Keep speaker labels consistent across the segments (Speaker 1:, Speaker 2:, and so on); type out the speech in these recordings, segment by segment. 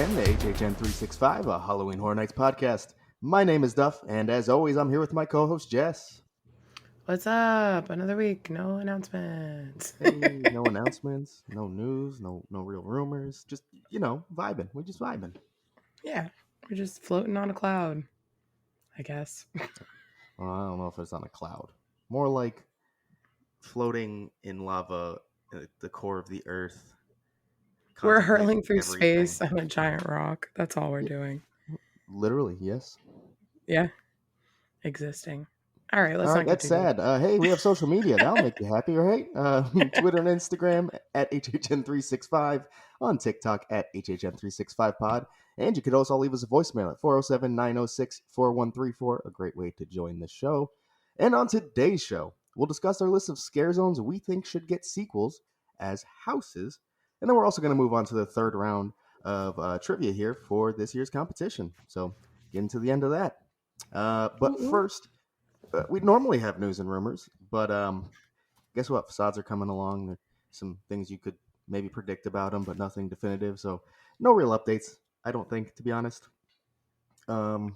Speaker 1: again to HHN 365, a Halloween Horror Nights podcast. My name is Duff, and as always, I'm here with my co-host Jess.
Speaker 2: What's up? Another week, no announcements.
Speaker 1: Hey, no announcements, no news, no real rumors, just, vibing. We're just vibing.
Speaker 2: Yeah, we're just floating on a cloud, I guess.
Speaker 1: Well, I don't know if it's on a cloud. More like floating in lava at the core of the earth.
Speaker 2: We're hurling
Speaker 1: Contemplating
Speaker 2: through
Speaker 1: everything.
Speaker 2: space on a giant rock. That's all we're doing.
Speaker 1: Literally, yes.
Speaker 2: Yeah, existing. All right, let's
Speaker 1: All right,
Speaker 2: not get
Speaker 1: that's
Speaker 2: too deep.
Speaker 1: sad. Hey, we have social media. That'll make you happy, right? Twitter and Instagram at HHN365, on TikTok at HHN365pod. And you could also leave us a voicemail at 407-906-4134, a great way to join the show. And on today's show, we'll discuss our list of scare zones we think should get sequels as houses. And then we're also going to move on to the third round of trivia here for this year's competition. So getting to the end of that. But first, we normally have news and rumors, but guess what? Facades are coming along. There's some things you could maybe predict about them, but nothing definitive. So no real updates, I don't think, to be honest.
Speaker 2: No,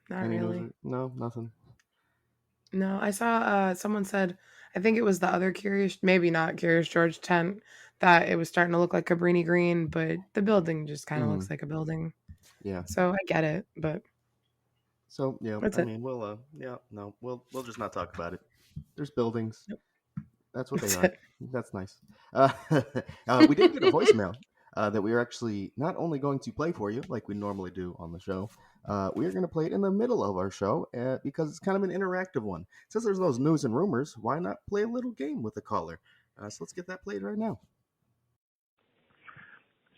Speaker 2: not
Speaker 1: Any
Speaker 2: really.
Speaker 1: news? No, nothing.
Speaker 2: No, I saw someone said, I think it was the other maybe not Curious George tent, that it was starting to look like Cabrini Green, but the building just kind of looks like a building.
Speaker 1: Yeah.
Speaker 2: So I get it, but
Speaker 1: So yeah,
Speaker 2: that's
Speaker 1: I
Speaker 2: it.
Speaker 1: mean, we'll just not talk about it. There's buildings.
Speaker 2: Nope.
Speaker 1: That's what they
Speaker 2: That's
Speaker 1: are.
Speaker 2: it.
Speaker 1: That's nice. We did get a voicemail that we are actually not only going to play for you like we normally do on the show, we are going to play it in the middle of our show because it's kind of an interactive one. Since there's those news and rumors, why not play a little game with the caller? So let's get that played right now.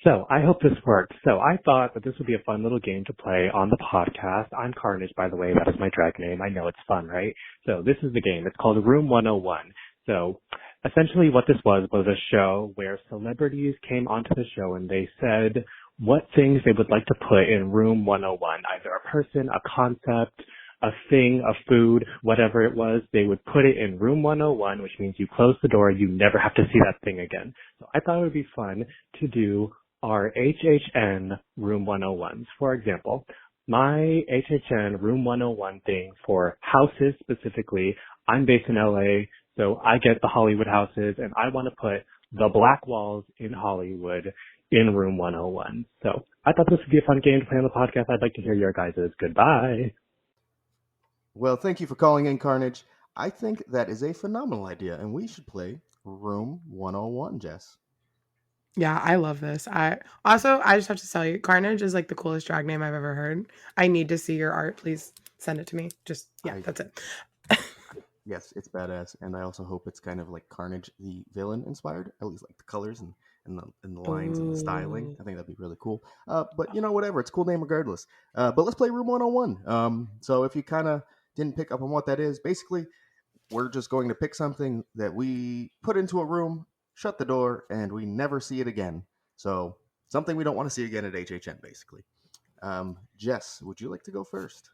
Speaker 3: So I hope this works. So I thought that this would be a fun little game to play on the podcast. I'm Carnage, by the way. That is my drag name. I know it's fun, right? So this is the game. It's called Room 101. So essentially what this was a show where celebrities came onto the show and they said what things they would like to put in Room 101, either a person, a concept, a thing, a food, whatever it was. They would put it in Room 101, which means you close the door, you never have to see that thing again. So I thought it would be fun to do our HHN Room 101s. For example, my HHN Room 101 thing for houses specifically, I'm based in LA, so I get the Hollywood houses, and I want to put the black walls in Hollywood in Room 101. So I thought this would be a fun game to play on the podcast. I'd like to hear your guys'. Goodbye.
Speaker 1: Well, thank you for calling in, Carnage. I think that is a phenomenal idea, and we should play Room 101, Jess.
Speaker 2: Yeah, I love this. I just have to tell you, Carnage is like the coolest drag name I've ever heard. I need to see your art. Please send it to me. That's it.
Speaker 1: Yes, it's badass, and I also hope it's kind of like Carnage the villain inspired. At least like the colors and the lines and the styling. I think that'd be really cool. But whatever, it's a cool name regardless. But let's play Room 101. So if you kind of didn't pick up on what that is, basically we're just going to pick something that we put into a room, shut the door, and we never see it again. So something we don't want to see again at HHN, basically. Jess, would you like to go first?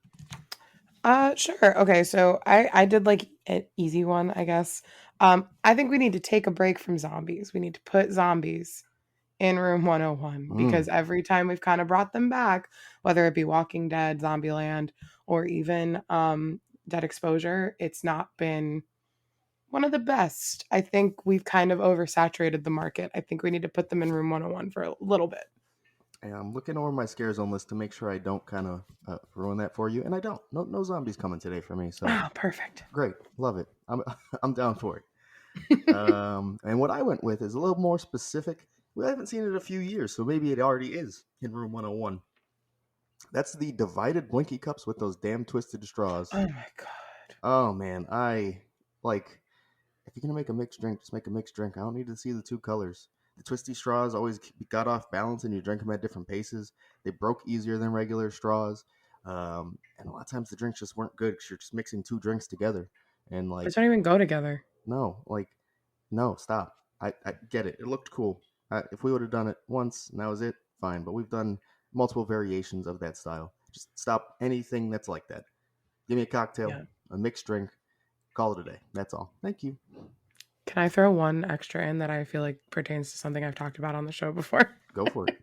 Speaker 2: Sure. Okay, so I did like an easy one, I guess. I think we need to take a break from zombies. We need to put zombies in Room 101 because every time we've kind of brought them back, whether it be Walking Dead, Zombieland, or even Dead Exposure, it's not been one of the best. I think we've kind of oversaturated the market. I think we need to put them in Room 101 for a little bit.
Speaker 1: And I'm looking over my Scarezone list to make sure I don't kind of ruin that for you, and I don't. No zombies coming today for me. So
Speaker 2: perfect.
Speaker 1: Great, love it. I'm down for it. And what I went with is a little more specific. We haven't seen it in a few years, so maybe it already is in Room 101. That's the divided blinky cups with those damn twisted straws.
Speaker 2: Oh my god.
Speaker 1: Oh man, I like. If you're gonna make a mixed drink, just make a mixed drink. I don't need to see the two colors. The twisty straws always got off balance, and you drink them at different paces. They broke easier than regular straws, and a lot of times the drinks just weren't good because you're just mixing two drinks together. And like,
Speaker 2: Those don't even go together.
Speaker 1: no, stop. I get it. It looked cool. If we would have done it once and that was it, fine. But we've done multiple variations of that style. Just stop anything that's like that. Give me a cocktail, a mixed drink, call it a day. That's all. Thank you.
Speaker 2: Can I throw one extra in that I feel like pertains to something I've talked about on the show before?
Speaker 1: Go for it.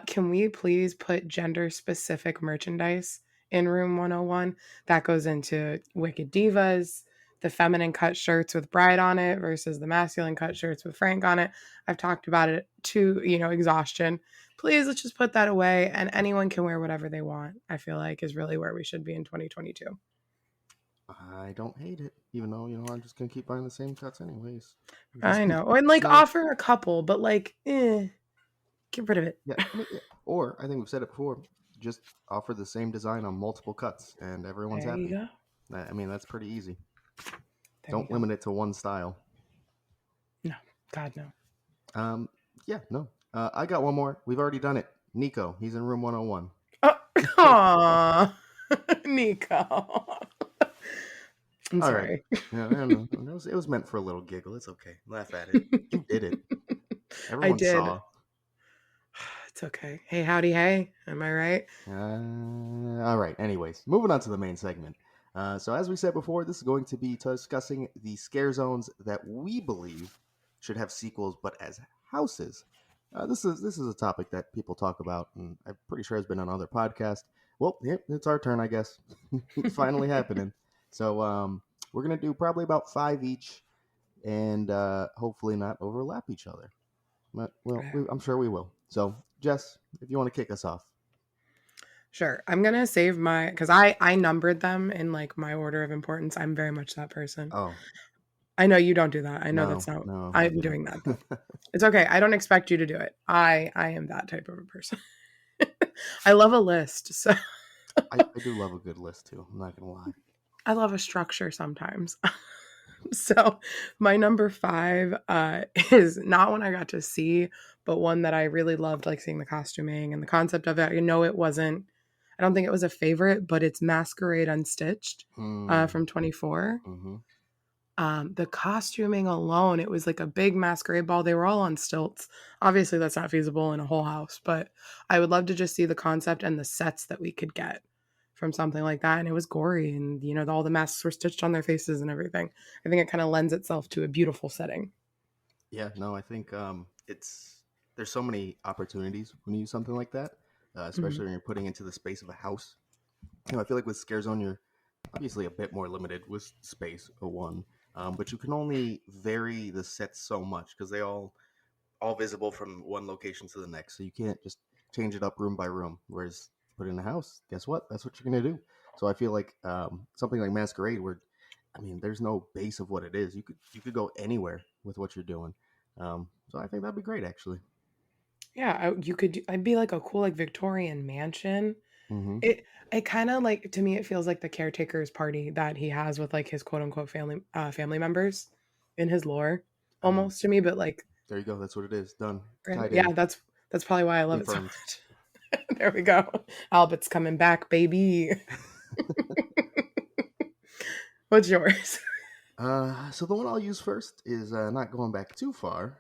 Speaker 2: Can we please put gender specific merchandise in room 101? That goes into Wicked Divas, the feminine cut shirts with Bride on it versus the masculine cut shirts with Frank on it. I've talked about it to, exhaustion. Please, let's just put that away, and anyone can wear whatever they want. I feel like is really where we should be in 2022.
Speaker 1: I don't hate it, even though I'm just gonna keep buying the same cuts anyways.
Speaker 2: I know, and offer a couple, but get rid of it.
Speaker 1: Yeah, or I think we've said it before. Just offer the same design on multiple cuts, and everyone's
Speaker 2: There
Speaker 1: happy.
Speaker 2: you go.
Speaker 1: I mean, that's pretty easy.
Speaker 2: There
Speaker 1: Don't limit it to one style.
Speaker 2: No, God no.
Speaker 1: Yeah, no. I got one more. We've already done it. Nico, he's in room 101.
Speaker 2: Oh, Nico. I'm
Speaker 1: All
Speaker 2: sorry.
Speaker 1: Right. Yeah, I don't know. It was meant for a little giggle. It's okay. Laugh at it. You did it. Everyone
Speaker 2: I did.
Speaker 1: saw.
Speaker 2: It's okay. Hey, howdy, hey. Am I right?
Speaker 1: All right. Anyways, moving on to the main segment. So as we said before, this is going to be discussing the scare zones that we believe should have sequels, but as houses. This is a topic that people talk about, and I'm pretty sure has been on other podcasts. Well, yeah, it's our turn, I guess. It's finally happening. So we're gonna do probably about 5 each, and hopefully not overlap each other. But I'm sure we will. So Jess, if you want to kick us off.
Speaker 2: Sure. I'm going to save because I numbered them in my order of importance. I'm very much that person.
Speaker 1: Oh.
Speaker 2: I know you don't do that. I know that's not.
Speaker 1: No,
Speaker 2: I'm doing that though. It's okay. I don't expect you to do it. I am that type of a person. I love a list. So
Speaker 1: I do love a good list too. I'm not going to lie.
Speaker 2: I love a structure sometimes. So my number 5 is not one I got to see, but one that I really loved, seeing the costuming and the concept of it. I don't think it was a favorite, but it's Masquerade Unstitched from 24.
Speaker 1: Mm-hmm.
Speaker 2: The costuming alone, it was like a big masquerade ball. They were all on stilts. Obviously, that's not feasible in a whole house, but I would love to just see the concept and the sets that we could get from something like that. And it was gory, and all the masks were stitched on their faces and everything. I think it kind of lends itself to a beautiful setting.
Speaker 1: Yeah, no, I think there's so many opportunities when you use something like that, especially when you're putting into the space of a house. I feel like with Scarezone, you're obviously a bit more limited with space, but you can only vary the sets so much because they all visible from one location to the next. So you can't just change it up room by room. Whereas put in a house, guess what? That's what you're gonna do. So I feel like something like Masquerade, where there's no base of what it is. You could go anywhere with what you're doing. So I think that'd be great, actually.
Speaker 2: Yeah, I'd be like a cool Victorian mansion.
Speaker 1: Mm-hmm.
Speaker 2: It kind of to me, it feels like the caretaker's party that he has with his quote unquote family members in his lore, almost to me. But
Speaker 1: there you go. That's what it is. Done.
Speaker 2: Yeah, that's probably why I love Confirmed. It so much. There we go. Albert's coming back, baby. What's yours?
Speaker 1: So the one I'll use first is not going back too far.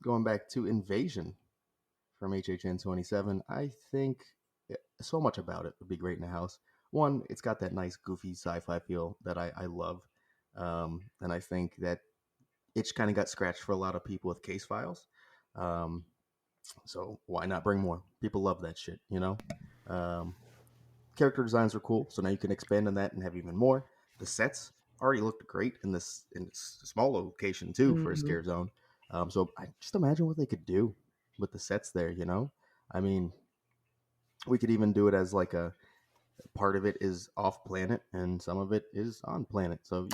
Speaker 1: Going back to Invasion from HHN 27. I think so much about it would be great in a house. One, it's got that nice goofy sci-fi feel that I love. And I think that itch kind of got scratched for a lot of people with case files. So why not bring more? People love that shit, Character designs are cool, so now you can expand on that and have even more. The sets already looked great in this small location too for a scare zone. So I just imagine what they could do with the sets there. We could even do it as a part of it is off planet and some of it is on planet. So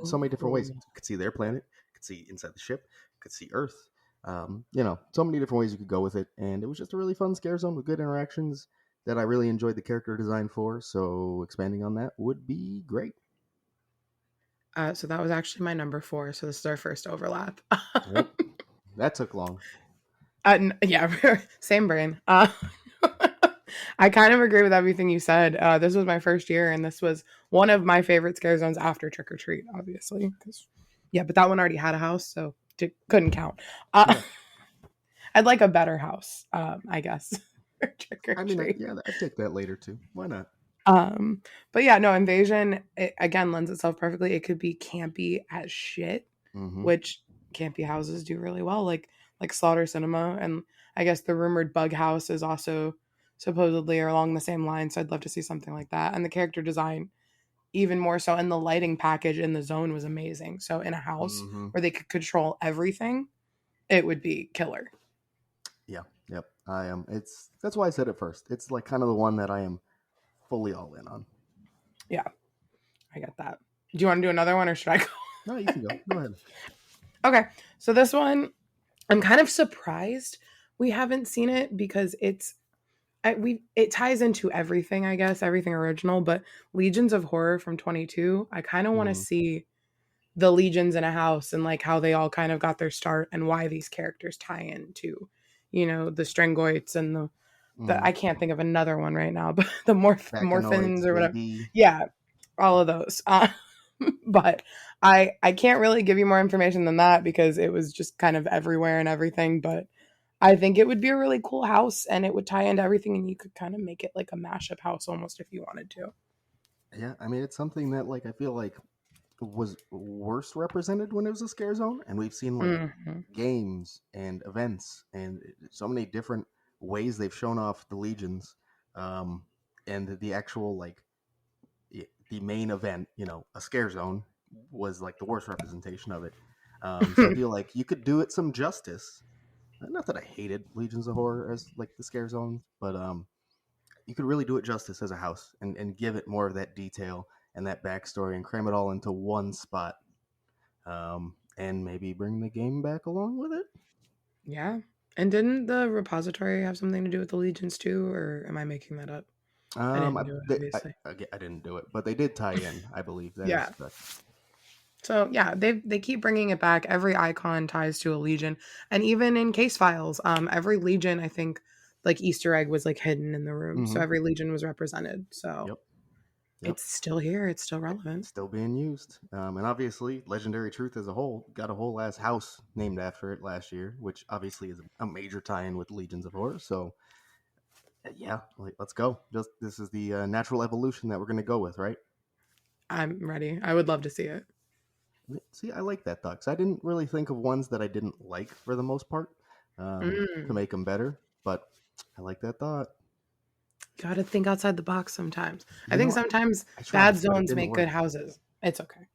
Speaker 1: so many different ways. You could see their planet, you could see inside the ship, you could see Earth. So many different ways you could go with it, and it was just a really fun scare zone with good interactions that I really enjoyed the character design for. So expanding on that would be great.
Speaker 2: So that was actually my number 4. So this is our first overlap.
Speaker 1: Yep. That took long.
Speaker 2: Yeah, same brain. I kind of agree with everything you said. This was my first year, and this was one of my favorite scare zones after Trick or Treat, obviously. But that one already had a house, so couldn't count. Yeah. I'd like a better house, I guess. Trick or Treat.
Speaker 1: Yeah, I'd take that later too. Why not?
Speaker 2: But yeah, no, Invasion, it, again, lends itself perfectly. It could be campy as shit, which campy houses do really well, like Slaughter Cinema. And I guess the rumored bug house is also supposedly along the same line. So I'd love to see something like that. And the character design, even more so. And the lighting package in the zone was amazing. So in a house
Speaker 1: Mm-hmm.
Speaker 2: where they could control everything, it would be killer.
Speaker 1: Yeah. Yep. I am. That's why I said it first. It's like kind of the one that I am fully all in on.
Speaker 2: Yeah, I get that. Do you want to do another one or should I go?
Speaker 1: No, you can go. Go ahead.
Speaker 2: Okay, so this one, I'm kind of surprised we haven't seen it because it ties into everything, I guess, everything original. But Legions of Horror from 22, I kind of want to
Speaker 1: Mm-hmm.
Speaker 2: see the legions in a house and like how they all kind of got their start and why these characters tie into, the Strengoids and the
Speaker 1: Mm-hmm.
Speaker 2: I can't think of another one right now, but the
Speaker 1: Bacanoids,
Speaker 2: morphins or whatever.
Speaker 1: maybe.
Speaker 2: Yeah, all of those. But I can't really give you more information than that because it was just kind of everywhere and everything. But I think it would be a really cool house and it would tie into everything and you could kind of make it like a mashup house almost if you wanted to.
Speaker 1: Yeah, I mean, it's something that like I feel like was worse represented when it was a scare zone, and we've seen like
Speaker 2: Mm-hmm.
Speaker 1: games and events and so many different ways they've shown off the legions, um, and the actual like the main event, a scare zone was like the worst representation of it. So I feel like you could do it some justice. Not that I hated Legions of Horror as like the scare zone, but you could really do it justice as a house and give it more of that detail and that backstory and cram it all into one spot, and maybe bring the game back along with it.
Speaker 2: Yeah. And didn't the repository have something to do with the legions too, or am I making that up? I didn't do it, obviously.
Speaker 1: I didn't do it, but they did tie in. I believe that is
Speaker 2: Yeah.
Speaker 1: correct.
Speaker 2: So yeah, they keep bringing it back. Every icon ties to a legion, and even in case files, every legion I think like Easter egg was like hidden in the room, so
Speaker 1: Mm-hmm.
Speaker 2: every legion was represented. So
Speaker 1: Yep. Yep.
Speaker 2: it's still here. It's still relevant.
Speaker 1: Still being used. And obviously, Legendary Truth as a whole got a whole ass house named after it last year, which obviously is a major tie-in with Legions of Horror. So yeah, like, let's go. Just this is the natural evolution that we're gonna go with, right?
Speaker 2: I'm ready. I would love to see it.
Speaker 1: See, I like that thought. 'Cause I didn't really think of ones that I didn't like for the most part, to
Speaker 2: Mm.
Speaker 1: make them better, but I like that thought.
Speaker 2: Got to think outside the box sometimes. I
Speaker 1: You
Speaker 2: think
Speaker 1: know,
Speaker 2: sometimes
Speaker 1: I tried,
Speaker 2: bad
Speaker 1: but it
Speaker 2: zones
Speaker 1: didn't
Speaker 2: make good
Speaker 1: work.
Speaker 2: houses. It's okay.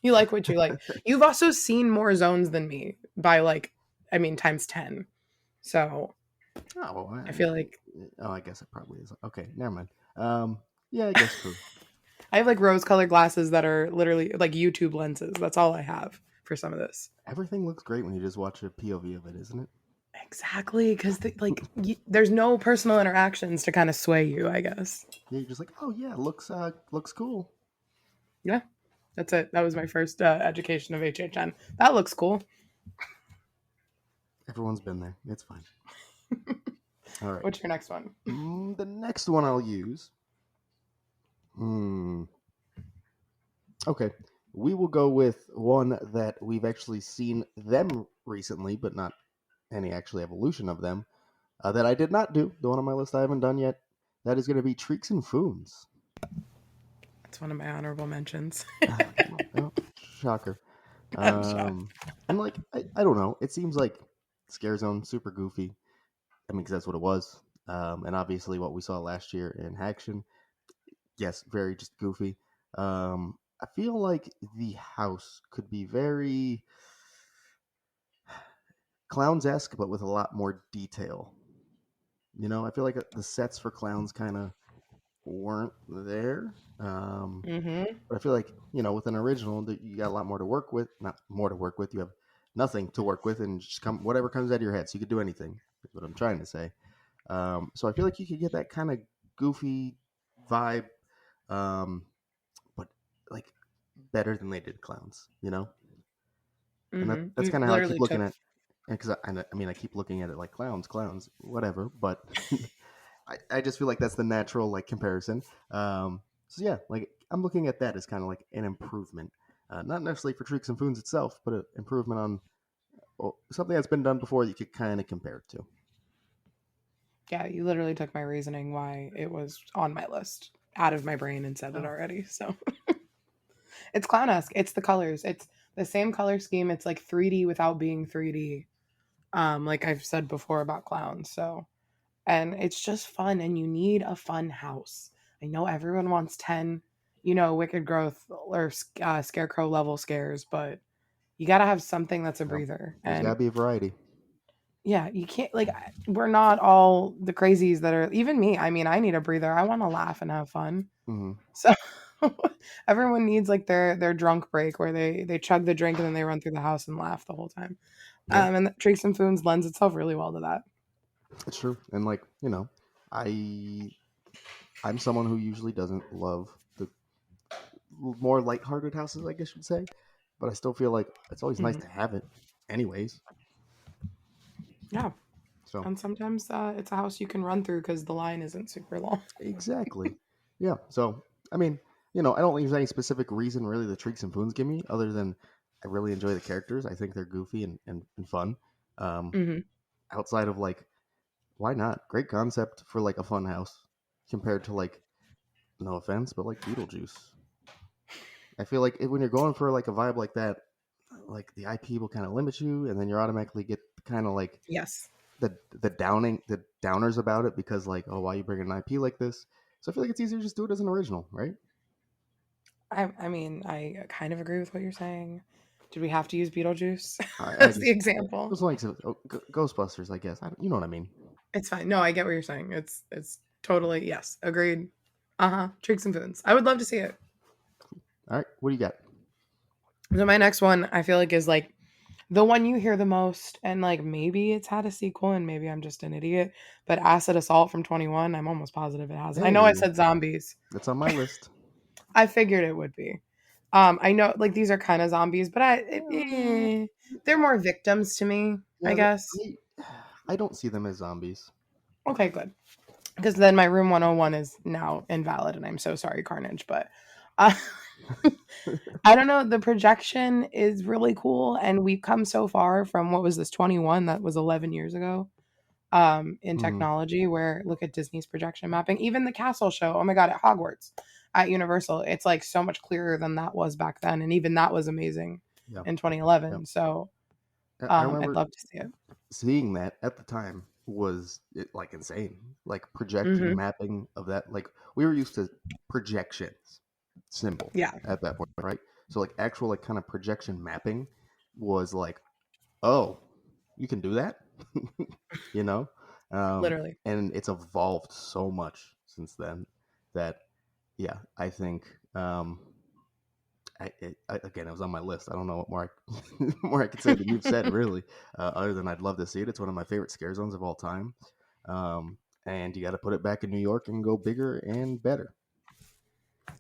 Speaker 2: You like what you like. You've also seen more zones than me by like, I mean, times 10. So
Speaker 1: Oh,
Speaker 2: I feel like
Speaker 1: I guess it probably is. Okay, never mind. Yeah, I guess true.
Speaker 2: I have like rose colored glasses that are literally like YouTube lenses. That's all I have for some of this.
Speaker 1: Everything looks great when you just watch a POV of it, isn't it?
Speaker 2: Exactly. Because there's no personal interactions to kind of sway you, I guess.
Speaker 1: Yeah, you're just like, oh yeah, looks cool.
Speaker 2: Yeah. That's it. That was my first education of HHN. That looks cool.
Speaker 1: Everyone's been there. It's fine. All right.
Speaker 2: What's your next one?
Speaker 1: The next one I'll use. Okay. We will go with one that we've actually seen them recently, but not any actually evolution of them. That I did not do. The one on my list I haven't done yet. That is going to be Treeks and Foons.
Speaker 2: That's one of my honorable mentions.
Speaker 1: Oh, shocker.
Speaker 2: I'm shocked.
Speaker 1: And like, I don't know. It seems like Scarezone super goofy. I mean, because that's what it was. And obviously what we saw last year in Haction. Yes, very just goofy. I feel like the house could be very clowns-esque, but with a lot more detail. I feel like the sets for clowns kind of weren't there.
Speaker 2: Mm-hmm.
Speaker 1: But I feel like, with an original, that you got a lot more to work with. Not more to work with. You have nothing to work with, and just whatever comes out of your head. So you could do anything. Is what I'm trying to say. So I feel like you could get that kind of goofy vibe, but like better than they did clowns. And
Speaker 2: Mm-hmm.
Speaker 1: that's
Speaker 2: You
Speaker 1: kind of how I keep
Speaker 2: literally
Speaker 1: looking
Speaker 2: took
Speaker 1: at. Because I mean, I keep looking at it like clowns, whatever. But I just feel like that's the natural like comparison. So yeah, like I'm looking at that as kind of like an improvement, not necessarily for Treeks and Foons itself, but an improvement on something that's been done before that you could kind of compare it to.
Speaker 2: Yeah, you literally took my reasoning why it was on my list out of my brain and said it
Speaker 1: Oh.
Speaker 2: already. So it's clown-esque. It's the colors. It's the same color scheme. It's like 3D without being 3D. like I've said before about clowns. So, and it's just fun, and you need a fun house. I know everyone wants 10, wicked growth or scarecrow level scares, but you got to have something that's a
Speaker 1: Yep.
Speaker 2: breather.
Speaker 1: There's got to
Speaker 2: And
Speaker 1: be a variety.
Speaker 2: yeah, you can't, like, we're not all the crazies that are, even me. I mean, I need a breather. I want to laugh and have fun.
Speaker 1: Mm-hmm.
Speaker 2: So everyone needs like their drunk break where they chug the drink and then they run through the house and laugh the whole time.
Speaker 1: Yeah,
Speaker 2: And Tricks and Foons lends itself really well to that.
Speaker 1: it's true. And like, I I'm someone who usually doesn't love the more lighthearted houses, I guess you'd say. But I still feel like it's always nice
Speaker 2: Mhm.
Speaker 1: to have it, anyways.
Speaker 2: Yeah.
Speaker 1: So
Speaker 2: And sometimes it's a house you can run through because the line isn't super long.
Speaker 1: exactly, yeah. So I mean, I don't think there's any specific reason really the Treeks and Foons give me, other than I really enjoy the characters. I think they're goofy and fun. Um,
Speaker 2: Hmm.
Speaker 1: Outside of like, why not? Great concept for like a fun house compared to like, no offense, but like Beetlejuice. I feel like when you're going for like a vibe like that, like the IP will kind of limit you, and then you automatically get kind of like
Speaker 2: Yes.
Speaker 1: the downers about it because like, oh, why are you bringing an IP like this? So I feel like it's easier to just do it as an original, right?
Speaker 2: I mean, I kind of agree with what you're saying. Did we have to use Beetlejuice
Speaker 1: I
Speaker 2: as the
Speaker 1: guess
Speaker 2: example?
Speaker 1: just like Ghostbusters, I guess. You know what I mean?
Speaker 2: It's fine. No, I get what you're saying. It's totally yes, agreed. Tricks and Foons. I would love to see it.
Speaker 1: All right, what do you got?
Speaker 2: So my next one, I feel like, is like the one you hear the most, and like maybe it's had a sequel, and maybe I'm just an idiot. But Acid Assault from 21, I'm almost positive it has. I know I
Speaker 1: Hey,
Speaker 2: said zombies.
Speaker 1: that's on my list.
Speaker 2: I figured it would be. I know like these are kind of zombies, but they're more victims to me, I
Speaker 1: Yeah,
Speaker 2: guess.
Speaker 1: I don't see them as zombies.
Speaker 2: Okay, good. Because then my room 101 is now invalid, and I'm so sorry, Carnage. But uh, I don't know. The projection is really cool, and we've come so far from what was this 21? That was 11 years ago. In
Speaker 1: Hmm.
Speaker 2: technology, where look at Disney's projection mapping, even the castle show. Oh my god, at Hogwarts, at Universal, it's like so much clearer than that was back then, and even that was amazing
Speaker 1: Yeah,
Speaker 2: in
Speaker 1: yeah.
Speaker 2: 2011. So
Speaker 1: I
Speaker 2: I'd
Speaker 1: remember
Speaker 2: love to see it.
Speaker 1: seeing that at the time was like insane. Like projection
Speaker 2: Hmm.
Speaker 1: mapping of that. Like we were used to projections symbol
Speaker 2: Yeah,
Speaker 1: at that point, right? So like actual like kind of projection mapping was like, oh, you can do that, you know.
Speaker 2: literally.
Speaker 1: And it's evolved so much since then that yeah, I think again, it was on my list. I don't know what more more I could say than you've said, really. Other than I'd love to see it. It's one of my favorite scare zones of all time. Um, and you got to put it back in New York and go bigger and better.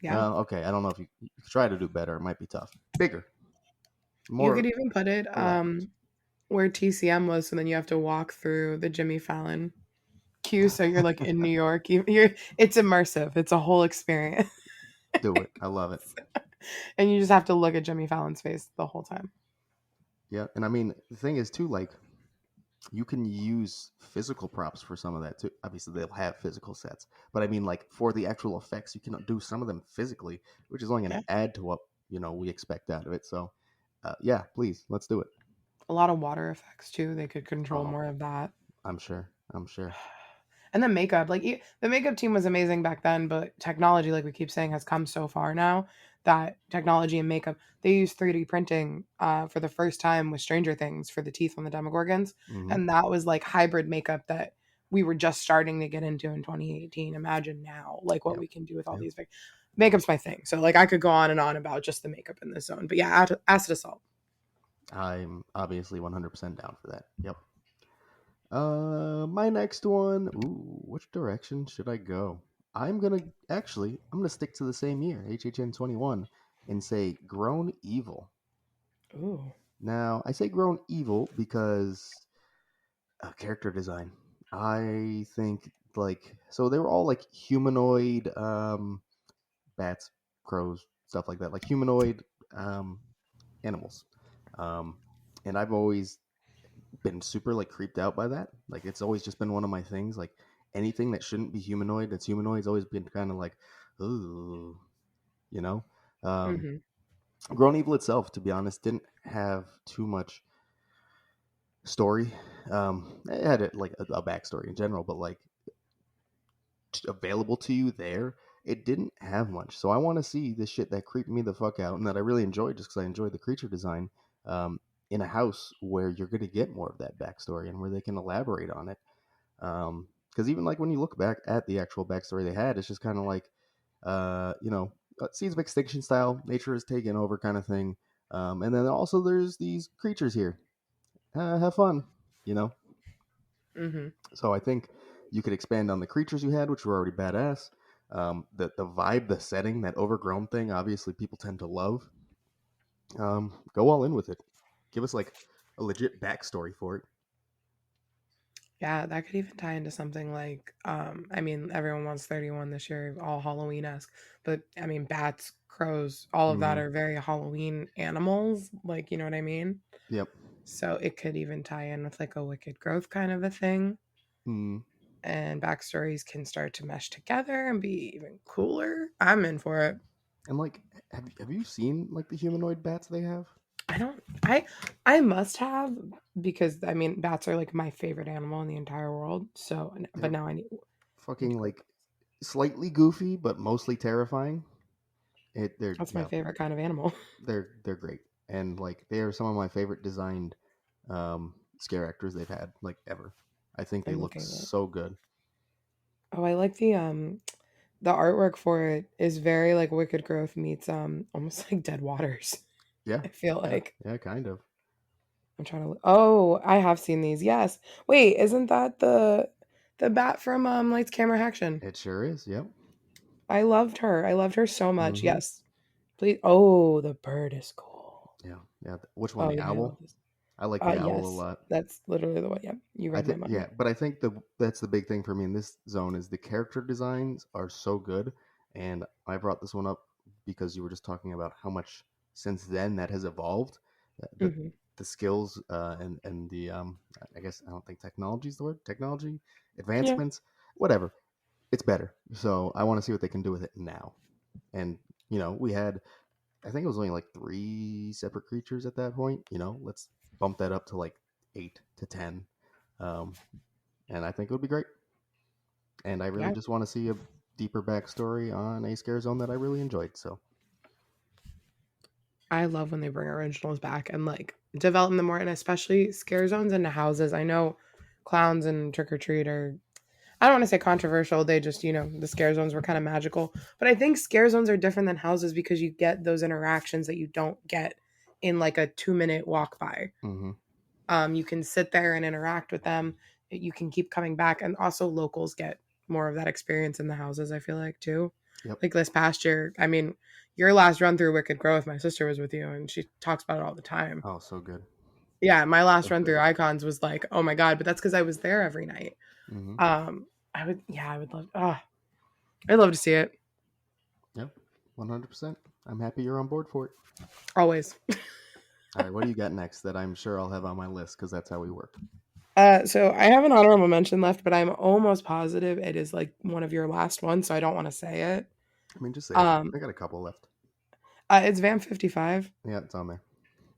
Speaker 2: Yeah,
Speaker 1: Okay, I don't know if you try to do better. It might be tough. Bigger,
Speaker 2: you could
Speaker 1: more
Speaker 2: even put it
Speaker 1: elaborate.
Speaker 2: where TCM was, so then you have to walk through the Jimmy Fallon queue, so you're like in New York. You're it's immersive. It's a whole experience,
Speaker 1: Do it. I love it.
Speaker 2: and you just have to look at Jimmy Fallon's face the whole time.
Speaker 1: Yeah, and I mean the thing is too, like you can use physical props for some of that too. Obviously, they'll have physical sets, but I mean, like for the actual effects, you can do some of them physically, which is only going
Speaker 2: Yeah,
Speaker 1: to add to what we expect out of it. So, yeah, please let's do it.
Speaker 2: a lot of water effects too. They could control
Speaker 1: Oh,
Speaker 2: more of that.
Speaker 1: I'm sure. I'm sure.
Speaker 2: And the makeup, like the makeup team was amazing back then, but technology, like we keep saying, has come so far now that technology and makeup, they use 3D printing for the first time with Stranger Things for the teeth on the Demogorgons.
Speaker 1: Hmm.
Speaker 2: And that was like hybrid makeup that we were just starting to get into in 2018. Imagine now, like what
Speaker 1: Yep.
Speaker 2: we can do with all
Speaker 1: Yep.
Speaker 2: these big makeup's my thing. So like I could go on and on about just the makeup in this zone. But yeah, Acid Assault.
Speaker 1: I'm obviously 100% down for that. Yep. My next one. Ooh, which direction should I go? I'm gonna stick to the same year, HHN 21, and say Grown Evil.
Speaker 2: Ooh.
Speaker 1: Now, I say grown evil because character design. I think like so they were all like humanoid bats, crows, stuff like that, like humanoid um, animals. Um, and I've always been super like creeped out by that. Like it's always just been one of my things. Like anything that shouldn't be humanoid that's humanoid has always been kind of like, ooh, you know. Um,
Speaker 2: Hmm.
Speaker 1: Grown Evil itself, to be honest, didn't have too much story. It had like a backstory in general, but like available to you there, it didn't have much. So I want to see this shit that creeped me the fuck out and that I really enjoyed just because I enjoyed the creature design in a house where you're going to get more of that backstory and where they can elaborate on it. Because even like when you look back at the actual backstory they had, it's just kind of like, seeds of extinction style, nature is taken over kind of thing. And then also there's these creatures here. Have fun, you know?
Speaker 2: Mm-hmm.
Speaker 1: So I think you could expand on the creatures you had, which were already badass. The vibe, the setting, that overgrown thing, obviously people tend to love. Go all in with it. Give us like a legit backstory for it.
Speaker 2: Yeah, that could even tie into something like, I mean, everyone wants 31 this year, all Halloween esque, but I mean, bats, crows, all of that
Speaker 1: Mm-hmm.
Speaker 2: are very Halloween animals. Like, you know what I mean?
Speaker 1: Yep.
Speaker 2: So it could even tie in with like a wicked growth kind of a thing.
Speaker 1: Mm.
Speaker 2: And backstories can start to mesh together and be even cooler. I'm in for it.
Speaker 1: And like, have you seen like the humanoid bats they have?
Speaker 2: I don't I must have, because I mean bats are like my favorite animal in the entire world. So but
Speaker 1: They're
Speaker 2: now I need to
Speaker 1: fucking
Speaker 2: go.
Speaker 1: like slightly goofy, but mostly terrifying. They're
Speaker 2: That's my
Speaker 1: yeah,
Speaker 2: favorite kind of animal.
Speaker 1: they're great, and like they are some of my favorite designed scare actors they've had like ever. I think they
Speaker 2: I'm
Speaker 1: look
Speaker 2: looking at it.
Speaker 1: so good.
Speaker 2: Oh, I like the artwork for it is very like Wicked Growth meets almost like Dead Waters.
Speaker 1: Yeah,
Speaker 2: I feel
Speaker 1: yeah,
Speaker 2: like
Speaker 1: yeah, kind of.
Speaker 2: I'm trying to oh, I have seen these. Yes. Wait, isn't that the bat from Lights Camera Action?
Speaker 1: It sure is. Yep.
Speaker 2: I loved her. I loved her so much.
Speaker 1: Mm-hmm.
Speaker 2: Yes. Please. Oh, the bird is cool.
Speaker 1: Yeah, yeah. Which one?
Speaker 2: Oh
Speaker 1: The
Speaker 2: yeah, I love
Speaker 1: owl?
Speaker 2: this.
Speaker 1: I like the owl a
Speaker 2: Yes.
Speaker 1: lot.
Speaker 2: That's literally the one. Yeah, you
Speaker 1: I
Speaker 2: read my
Speaker 1: think
Speaker 2: mind.
Speaker 1: yeah, but I think that's the big thing for me in this zone is the character designs are so good, and I brought this one up because you were just talking about how much since then that has evolved, the
Speaker 2: Hmm.
Speaker 1: the skills and the I guess I don't think technology is the word technology
Speaker 2: Yeah.
Speaker 1: advancements whatever it's better. So I want to see what they can do with it now, and we had I think it was only like three separate creatures at that point. Let's bump that up to like 8 to 10. Um, and I think it would be great. And I really
Speaker 2: Yeah.
Speaker 1: just want to see a deeper backstory on a scare zone that I really enjoyed. So,
Speaker 2: I love when they bring originals back and like develop them more, and especially scare zones into houses. I know clowns and trick or treat are, I don't want to say controversial. They just, the scare zones were kind of magical. But I think scare zones are different than houses because you get those interactions that you don't get in like a 2-minute walk by.
Speaker 1: mm-hmm.
Speaker 2: You can sit there and interact with them. You can keep coming back, and also locals get more of that experience in the houses. I feel like too.
Speaker 1: Yep.
Speaker 2: Like this past year, I mean, your last run through Wicked Growth, my sister was with you, and she talks about it all the time.
Speaker 1: Oh, so good.
Speaker 2: Yeah, my last
Speaker 1: So
Speaker 2: run
Speaker 1: good.
Speaker 2: through Icons was like, oh my god, but that's because I was there every night.
Speaker 1: Mm-hmm.
Speaker 2: I would love. I'd love to see it.
Speaker 1: Yep. 100%. I'm happy you're on board for it.
Speaker 2: Always.
Speaker 1: All right. What do you got next that I'm sure I'll have on my list because that's how we work?
Speaker 2: So I have an honorable mention left, but I'm almost positive it is like one of your last ones, so I don't want to say it.
Speaker 1: I mean, just say it.
Speaker 2: Um,
Speaker 1: I got a couple left.
Speaker 2: it's Vamp 55.
Speaker 1: Yeah, it's on there.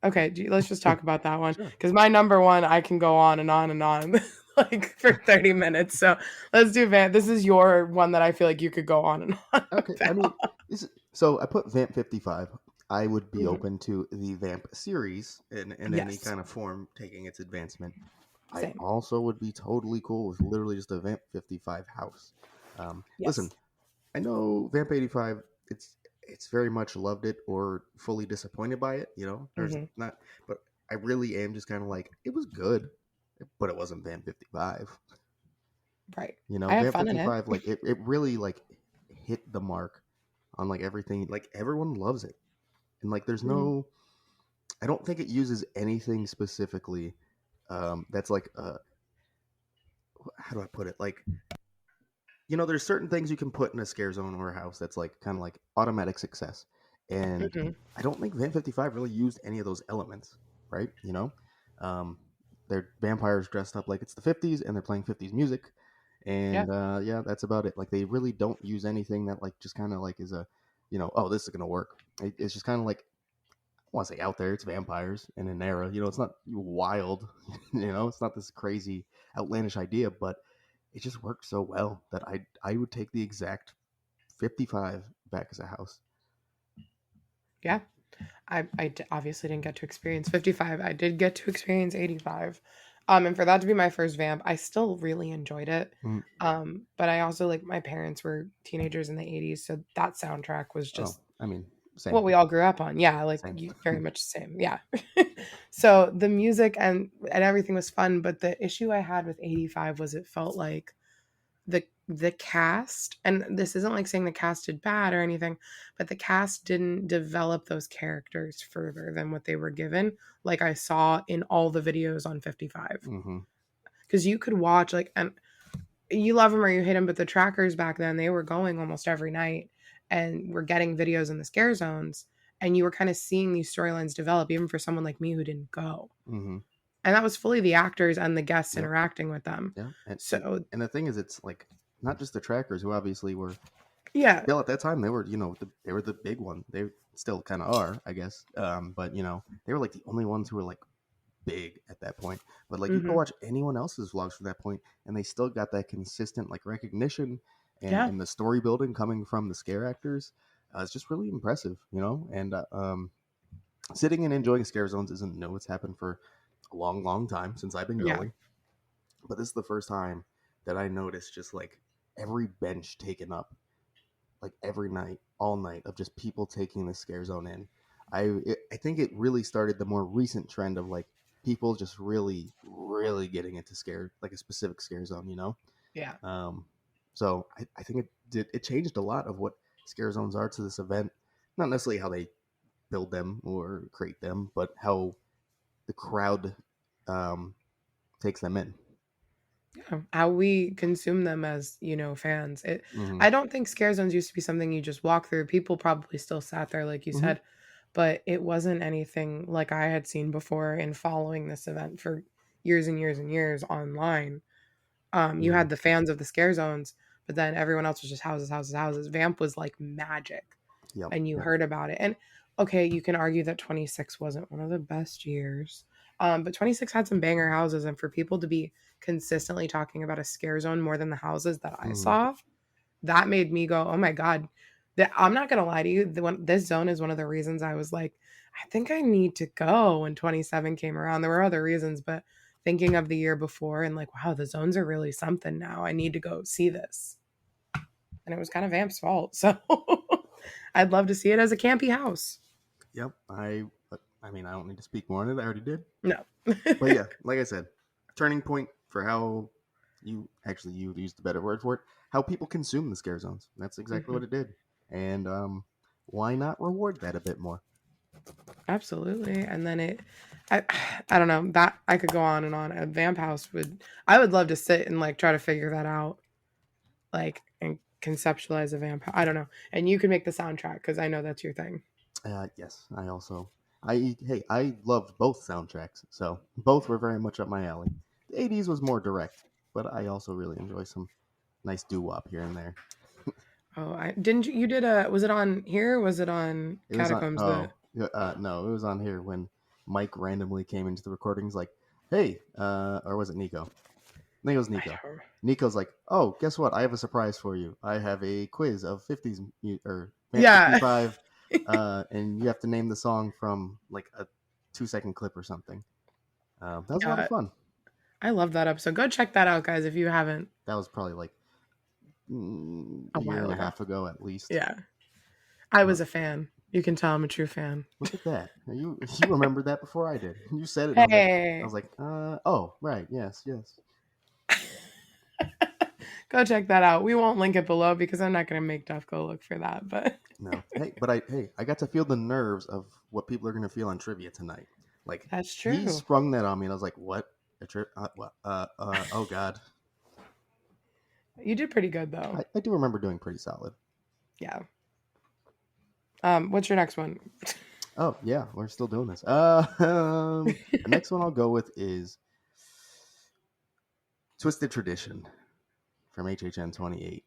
Speaker 2: Okay, let's just talk about that one
Speaker 1: Sure.
Speaker 2: because my number one, I can go on and on and on like for 30 minutes. So let's do Vamp. This is your one that I feel like you could go on and on
Speaker 1: Okay. I mean,
Speaker 2: about.
Speaker 1: so I put Vamp 55. I would be
Speaker 2: Mhm.
Speaker 1: open to the Vamp series in any
Speaker 2: Yes,
Speaker 1: kind of form taking its advancement. I
Speaker 2: same.
Speaker 1: also would be totally cool with literally just a Vamp 55 house. Listen,
Speaker 2: Yes.
Speaker 1: I know Vamp 85. It's very much loved it or fully disappointed by it. There's
Speaker 2: Hmm.
Speaker 1: not, but I really am just kind of like it was good, but it wasn't Vamp 55.
Speaker 2: Right. I have
Speaker 1: Vamp
Speaker 2: fun in it.
Speaker 1: 55 like it really like hit the mark on like everything. Like everyone loves it, and like there's
Speaker 2: Mhm.
Speaker 1: no. I don't think it uses anything specifically that's like how do I put it? Like there's certain things you can put in a scare zone or a house that's like kind of like automatic success, and
Speaker 2: Mhm.
Speaker 1: I don't think Van 55 really used any of those elements, right? Um, they're vampires dressed up like it's the 50s and they're playing 50s music,
Speaker 2: Yeah.
Speaker 1: and yeah, that's about it. Like they really don't use anything that like just kind of like is a, oh, this is gonna work. It's just kind of like want to say out there. It's vampires in an era. It's not wild. It's not this crazy, outlandish idea, but it just worked so well that I would take the exact 55 back as a house.
Speaker 2: Yeah. Obviously didn't get to experience 55. I did get to experience 85. And for that to be my first vamp, I still really enjoyed it. But I also, like, my parents were teenagers in the 80s, so that soundtrack was just
Speaker 1: same.
Speaker 2: What we all grew up on. Yeah, like very much the same. Yeah. So the music and everything was fun, but the issue I had with 85 was it felt like the cast, and this isn't like saying the cast did bad or anything, but the cast didn't develop those characters further than what they were given, like I saw in all the videos on 55. Because you could watch, like, and you love them or you hate them, but the trackers back then, they were going almost every night and we're getting videos in the scare zones, and you were kind of seeing these storylines develop, even for someone like me who didn't go. And that was fully the actors and the guests interacting with them.
Speaker 1: Yeah.
Speaker 2: And
Speaker 1: the thing is, it's like not just the trackers, who obviously were
Speaker 2: still
Speaker 1: at that time, they were they were the big one. They still kind of are, I guess. But they were like the only ones who were like big at that point. But like you can watch anyone else's vlogs from that point, and they still got that consistent like recognition and the story building coming from the scare actors. It's just really impressive, And sitting and enjoying scare zones isn't new. It's happened for a long time since I've been going. But this is the first time that I noticed just like every bench taken up, like every night, all night, of just people taking the scare zone in. I think it really started the more recent trend of like people just really getting into like a specific scare zone,
Speaker 2: Yeah.
Speaker 1: So I think it changed a lot of what scare zones are to this event. Not necessarily how they build them or create them, but how the crowd takes them in.
Speaker 2: Yeah, how we consume them as, fans. I don't think scare zones used to be something you just walk through. People probably still sat there, like you said, but it wasn't anything like I had seen before in following this event for years and years and years online. You had the fans of the scare zones, but then everyone else was just houses. Vamp was like magic. And you heard about it. And okay, you can argue that 26 wasn't one of the best years. But 26 had some banger houses, and for people to be consistently talking about a scare zone more than the houses that I saw, that made me go, oh my God. I'm not going to lie to you. This zone is one of the reasons I was like, I think I need to go when 27 came around. There were other reasons, but thinking of the year before and like, wow, the zones are really something now. I need to go see this. And it was kind of Vamp's fault. So I'd love to see it as a campy house.
Speaker 1: Yep. I don't need to speak more on it. I already did.
Speaker 2: No.
Speaker 1: But yeah, like I said, turning point for how you used the better word for it, how people consume the scare zones. That's exactly what it did. And why not reward that a bit more?
Speaker 2: Absolutely. And then I don't know, that I could go on and on. A Vamp house I would love to sit and like try to figure that out, like, and conceptualize a Vamp house. I don't know. And you can make the soundtrack because I know that's your thing.
Speaker 1: Yes, I loved both soundtracks, so both were very much up my alley. The 80s was more direct, but I also really enjoy some nice doo-wop here and there.
Speaker 2: Oh, you did was it on here? Was it on Catacombs?
Speaker 1: No, it was on here when Mike randomly came into the recordings like, hey, or was it Nico? I think it was Nico. Nico's like, oh, guess what? I have a surprise for you. I have a quiz of 50s or 55, and you have to name the song from like a 2-second clip or something. That was a lot of fun.
Speaker 2: I love that episode. Go check that out, guys, if you haven't.
Speaker 1: That was probably like a year and a half ago at least.
Speaker 2: Yeah. I was a fan. You can tell I'm a true fan.
Speaker 1: Look at that. You remembered that before I did. You said it.
Speaker 2: Hey.
Speaker 1: I was like, oh, right. Yes.
Speaker 2: Go check that out. We won't link it below because I'm not going to make Duff go look for that. But
Speaker 1: no. Hey, I got to feel the nerves of what people are going to feel on trivia tonight. Like,
Speaker 2: that's true.
Speaker 1: He sprung that on me, and I was like, what? Oh God.
Speaker 2: You did pretty good though.
Speaker 1: I do remember doing pretty solid.
Speaker 2: Yeah. What's your next one?
Speaker 1: Oh yeah, we're still doing this. The next one I'll go with is Twisted Tradition from HHN 28.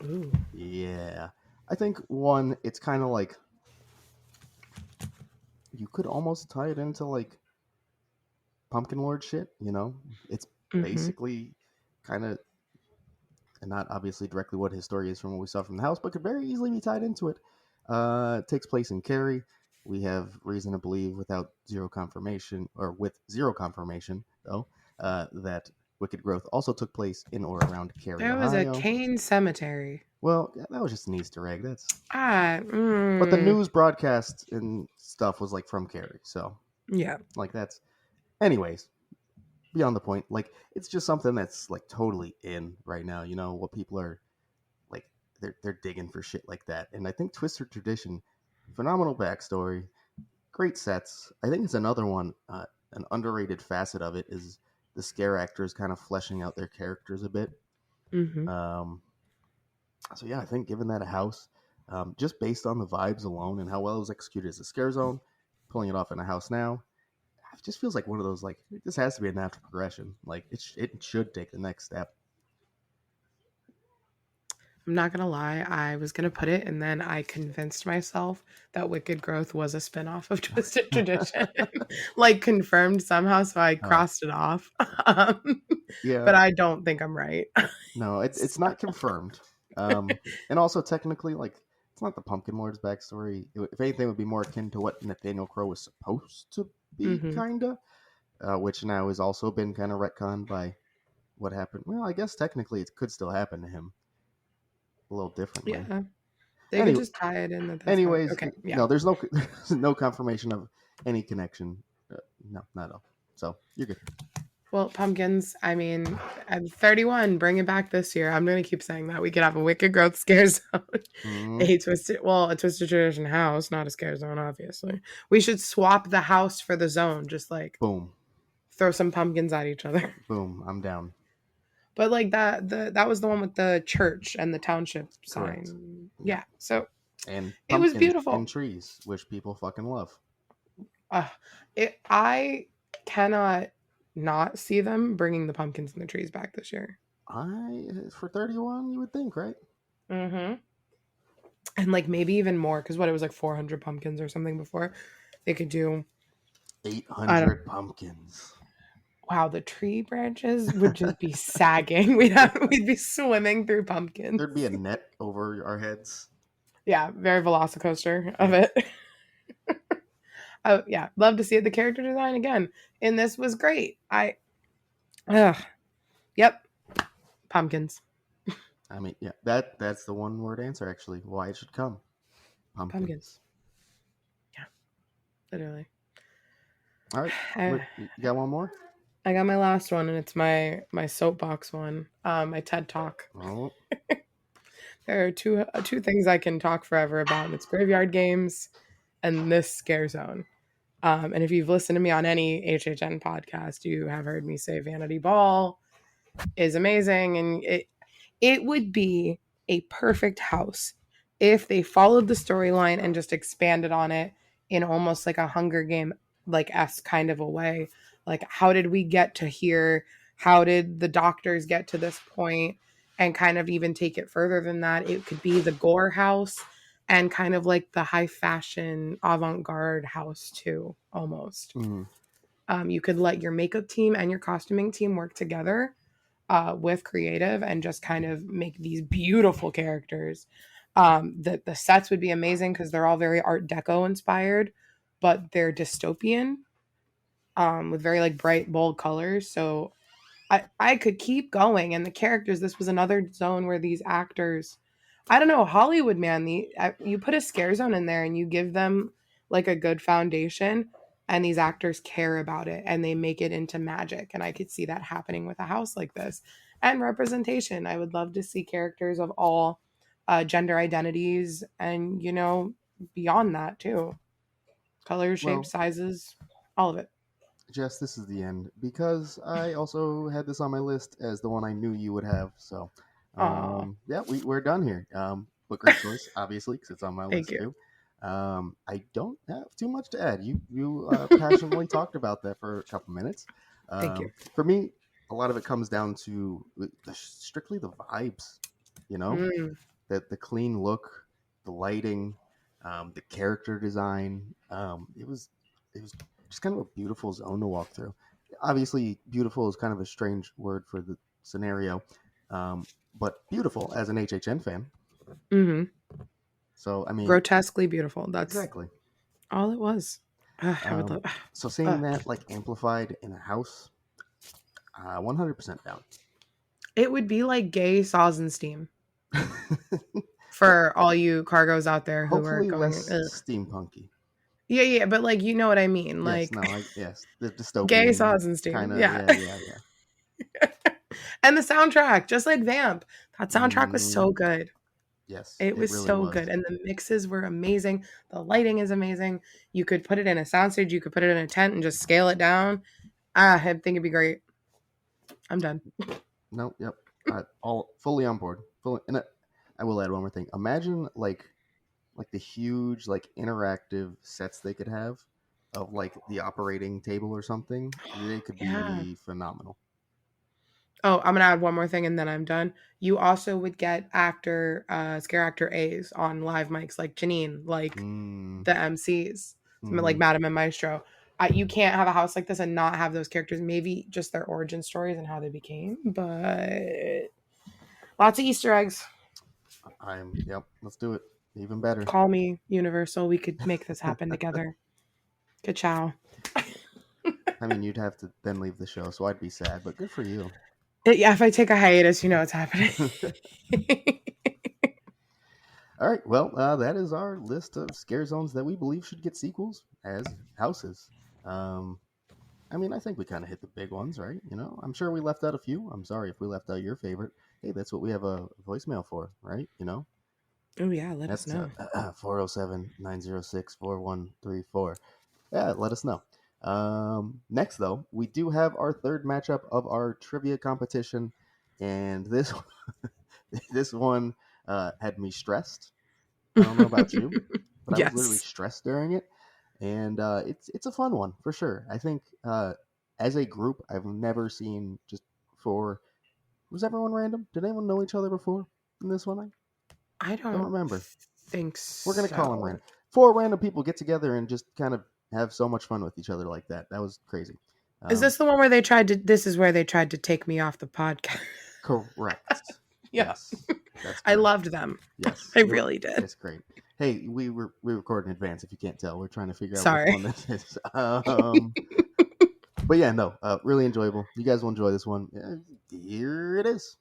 Speaker 2: Ooh.
Speaker 1: Yeah. I think one, it's kind of like you could almost tie it into like Pumpkin Lord shit. It's
Speaker 2: Mm-hmm.
Speaker 1: basically kind of, and not obviously directly what his story is from what we saw from the house, but could very easily be tied into it. It takes place in Kerry. We have reason to believe, without zero confirmation, or with zero confirmation, though, that Wicked Growth also took place in or around Kerry,
Speaker 2: There was a
Speaker 1: Ohio.
Speaker 2: Kane cemetery.
Speaker 1: Well, yeah, that was just an Easter egg. But the
Speaker 2: Mm,
Speaker 1: news broadcast and stuff was like from Kerry, so
Speaker 2: yeah.
Speaker 1: like that's. Anyways, beyond the point. Like it's just something that's like totally in right now. What people are like, they're digging for shit like that. And I think Twister Tradition, phenomenal backstory, great sets. I think it's another one. An underrated facet of it is the scare actors kind of fleshing out their characters a bit.
Speaker 2: Mm-hmm.
Speaker 1: Um, so yeah, I think giving that a house, just based on the vibes alone and how well it was executed as a scare zone, pulling it off in a house now, it just feels like one of those, like, this has to be a natural progression. Like it should take the next step.
Speaker 2: I'm not gonna lie, I was gonna put it, and then I convinced myself that Wicked Growth was a spinoff of Twisted Tradition, like confirmed somehow, so I
Speaker 1: Oh
Speaker 2: crossed it off. Um,
Speaker 1: yeah,
Speaker 2: but I don't think I'm right.
Speaker 1: no, it's not confirmed. And also technically, like, it's not the Pumpkin Lord's backstory. If anything, it would be more akin to what Nathaniel Crow was supposed to be,
Speaker 2: Mm-hmm.
Speaker 1: kinda, which now has also been kind of retconned by what happened. Well, I guess technically it could still happen to him a little differently.
Speaker 2: Yeah, they could
Speaker 1: Anyway,
Speaker 2: just tie it in that that's how.
Speaker 1: anyways,
Speaker 2: Okay, yeah.
Speaker 1: no, there's no there's no confirmation of any connection. No, not at all. So you're good.
Speaker 2: Well, pumpkins. I mean, I'm 31. Bring it back this year. I'm gonna keep saying that. We could have a Wicked Growth scare zone,
Speaker 1: Mm-hmm.
Speaker 2: a Twisted Tradition house, not a scare zone. Obviously, we should swap the house for the zone. Just like
Speaker 1: Boom,
Speaker 2: throw some pumpkins at each other.
Speaker 1: boom. I'm down.
Speaker 2: But like that was the one with the church and the township
Speaker 1: Correct.
Speaker 2: sign.
Speaker 1: Yeah.
Speaker 2: Yeah, so
Speaker 1: And
Speaker 2: it was
Speaker 1: pumpkins and
Speaker 2: beautiful.
Speaker 1: trees, which people fucking love.
Speaker 2: Uh, I cannot not see them bringing the pumpkins and the trees back this year.
Speaker 1: For 31, you would think, right?
Speaker 2: Mm-hmm. And like maybe even more because what it was like 400 pumpkins or something before. They could do. I don't.
Speaker 1: 800 pumpkins.
Speaker 2: Wow, the tree branches would just be sagging. We'd be swimming through pumpkins.
Speaker 1: There'd be a net over our heads.
Speaker 2: Yeah, very Velocicoaster of it. Oh yeah, love to see it. The character design again, and this was great. Yep, pumpkins.
Speaker 1: I mean, yeah, that's the one word answer, actually. Why it should come.
Speaker 2: Pumpkins.
Speaker 1: Pumpkins.
Speaker 2: Yeah, literally.
Speaker 1: All right. You got one more?
Speaker 2: I got my last one, and it's my soapbox one. My TED Talk.
Speaker 1: Oh,
Speaker 2: There are two things I can talk forever about, and it's graveyard games and this scare zone. And if you've listened to me on any HHN podcast, you have heard me say Vanity Ball is amazing, and it would be a perfect house if they followed the storyline and just expanded on it in almost like a Hunger Game like esque kind of a way. Like, how did we get to here? How did the doctors get to this point? And kind of even take it further than that. It could be the gore house and kind of like the high fashion avant-garde house too, almost. You could let your makeup team and your costuming team work together with creative and just kind of make these beautiful characters. The sets would be amazing because they're all very Art Deco inspired, but they're dystopian with very like bright, bold colors. So I could keep going. And the characters, this was another zone where these actors, I don't know, Hollywood, man, you put a scare zone in there and you give them like a good foundation, and these actors care about it and they make it into magic. And I could see that happening with a house like this. And representation. I would love to see characters of all gender identities and, beyond that too. Colors, shapes,
Speaker 1: well,
Speaker 2: sizes, all of it.
Speaker 1: Jess, this is the end because I also had this on my list as the one I knew you would have. So,
Speaker 2: Aw,
Speaker 1: yeah, we're done here. But great choice, obviously, because it's on my
Speaker 2: thank
Speaker 1: list
Speaker 2: you.
Speaker 1: too. I don't have too much to add. You passionately talked about that for a couple minutes.
Speaker 2: Thank you.
Speaker 1: For me, a lot of it comes down to strictly the vibes. You know,
Speaker 2: Mm,
Speaker 1: the clean look, the lighting, the character design. It was was just kind of a beautiful zone to walk through. Obviously, beautiful is kind of a strange word for the scenario, but beautiful as an HHN fan.
Speaker 2: Mm-hmm.
Speaker 1: So I mean,
Speaker 2: Grotesquely beautiful. That's
Speaker 1: exactly
Speaker 2: all it was. I would love.
Speaker 1: so seeing that like amplified in a house, 100% down.
Speaker 2: It would be like gay saws and steam for all you cargos out there who are
Speaker 1: Hopefully
Speaker 2: going.
Speaker 1: less
Speaker 2: Ugh.
Speaker 1: steampunky.
Speaker 2: Yeah, but like you know what I mean.
Speaker 1: Yes,
Speaker 2: Like
Speaker 1: no, yes, the
Speaker 2: gay
Speaker 1: dystopian
Speaker 2: saws and steam.
Speaker 1: kind of,
Speaker 2: Yeah.
Speaker 1: yeah.
Speaker 2: And the soundtrack, just like Vamp, that soundtrack was so good.
Speaker 1: Yes,
Speaker 2: It
Speaker 1: it
Speaker 2: was
Speaker 1: really
Speaker 2: so
Speaker 1: was.
Speaker 2: good. And the mixes were amazing. The lighting is amazing. You could put it in a soundstage, you could put it in a tent and just scale it down. I think it'd be great. I'm done.
Speaker 1: No, yep, all fully on board. Fully, and I will add one more thing. Imagine like the huge like interactive sets they could have of like the operating table or something. They could
Speaker 2: Yeah.
Speaker 1: be phenomenal.
Speaker 2: Oh, I'm gonna add one more thing and then I'm done. You also would get scare actor A's on live mics like Janine, like the MCs, something like Madam and Maestro. You can't have a house like this and not have those characters. Maybe just their origin stories and how they became, but lots of Easter eggs.
Speaker 1: Yep. Let's do it. Even better.
Speaker 2: Call me Universal. We could make this happen together. Good chow.
Speaker 1: I mean, you'd have to then leave the show, so I'd be sad. But good for you.
Speaker 2: Yeah, if I take a hiatus, you know what's happening.
Speaker 1: All right. Well, that is our list of scare zones that we believe should get sequels as houses. I mean, I think we kind of hit the big ones, right? You know, I'm sure we left out a few. I'm sorry if we left out your favorite. Hey, that's what we have a voicemail for, right? You know?
Speaker 2: Oh, yeah. Let us know.
Speaker 1: 407-906-4134. Yeah, let us know. Next, though, we do have our third matchup of our trivia competition. And this one had me stressed. I don't know about you, but I was literally stressed during it. And it's a fun one for sure. I think as a group, I've never seen was everyone random? Did anyone know each other before in this one?
Speaker 2: I don't
Speaker 1: remember.
Speaker 2: Think so.
Speaker 1: We're gonna call them random. 4 random people get together and just kind of have so much fun with each other like that. That was crazy.
Speaker 2: Is this the one where this is where they tried to take me off the podcast?
Speaker 1: Correct.
Speaker 2: Yes.
Speaker 1: That's
Speaker 2: I loved them.
Speaker 1: Yes.
Speaker 2: I really did.
Speaker 1: It's great. Hey, we record in advance if you can't tell. We're trying to figure out
Speaker 2: Sorry.
Speaker 1: which one this is. But yeah, no, really enjoyable. You guys will enjoy this one. Here it is.